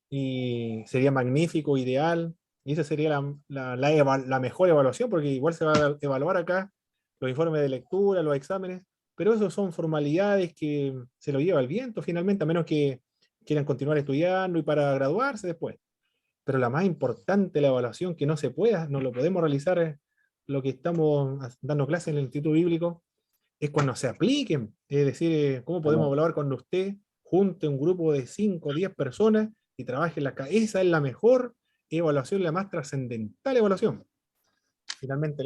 y sería magnífico, ideal, y esa sería la mejor evaluación, porque igual se va a evaluar acá los informes de lectura, los exámenes, pero eso son formalidades que se lo lleva el viento finalmente, a menos que quieran continuar estudiando y para graduarse después. Pero la más importante, la evaluación que no se pueda, no lo podemos realizar, lo que estamos dando clases en el Instituto Bíblico, es cuando se apliquen. Es decir, ¿cómo podemos evaluar cuando usted junte un grupo de 5 o 10 personas y trabaje en la casa? Esa es la mejor evaluación, la más trascendental evaluación. Finalmente,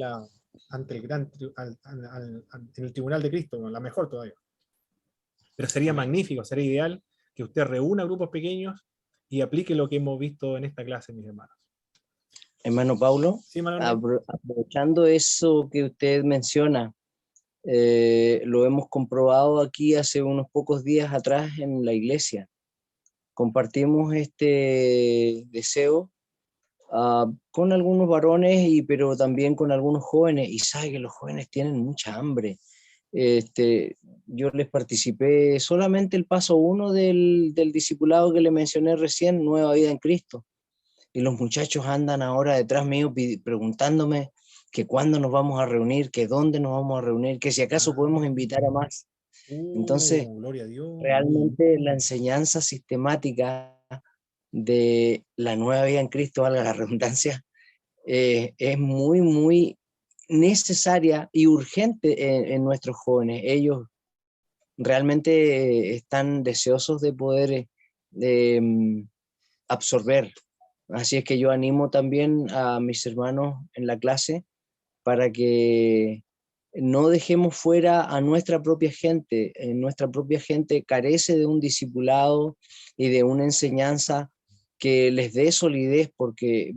ante el gran en el tribunal de Cristo, la mejor todavía. Pero sería Amén. magnífico, sería ideal que usted reúna grupos pequeños y aplique lo que hemos visto en esta clase, mis hermanos. Hermano Paulo, Sí, Manuel. aprovechando eso que usted menciona, lo hemos comprobado aquí hace unos pocos días atrás en la iglesia. Compartimos este deseo con algunos varones, pero también con algunos jóvenes, y sabe que los jóvenes tienen mucha hambre. Yo les participé solamente el paso 1 del discipulado que le mencioné recién, Nueva Vida en Cristo, y los muchachos andan ahora detrás mío preguntándome que cuándo nos vamos a reunir, que dónde nos vamos a reunir, que si acaso podemos invitar a más. Entonces, Gloria a Dios. realmente la enseñanza sistemática de la nueva vida en Cristo, valga la redundancia, es muy, muy necesaria y urgente en nuestros jóvenes. Ellos realmente están deseosos de poder absorber. Así es que yo animo también a mis hermanos en la clase para que no dejemos fuera a nuestra propia gente. Nuestra propia gente carece de un discipulado y de una enseñanza que les dé solidez, porque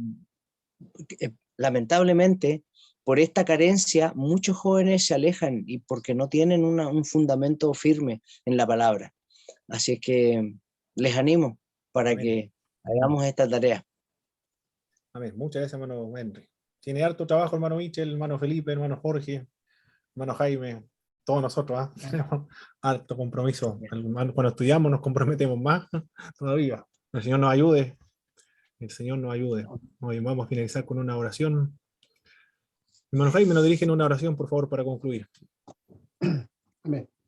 lamentablemente por esta carencia muchos jóvenes se alejan y porque no tienen un fundamento firme en la palabra. Así es que les animo para Amén. que hagamos esta tarea. Amén. Muchas gracias, hermano Henry. Tiene harto trabajo, hermano Michel, hermano Felipe, hermano Jorge, hermano Jaime, todos nosotros, ¿eh? Tenemos harto compromiso. Cuando estudiamos nos comprometemos más todavía. El Señor nos ayude. El Señor nos ayude. Hoy vamos a finalizar con una oración. Hermano Jaime, nos dirigen una oración, por favor, para concluir. Amén.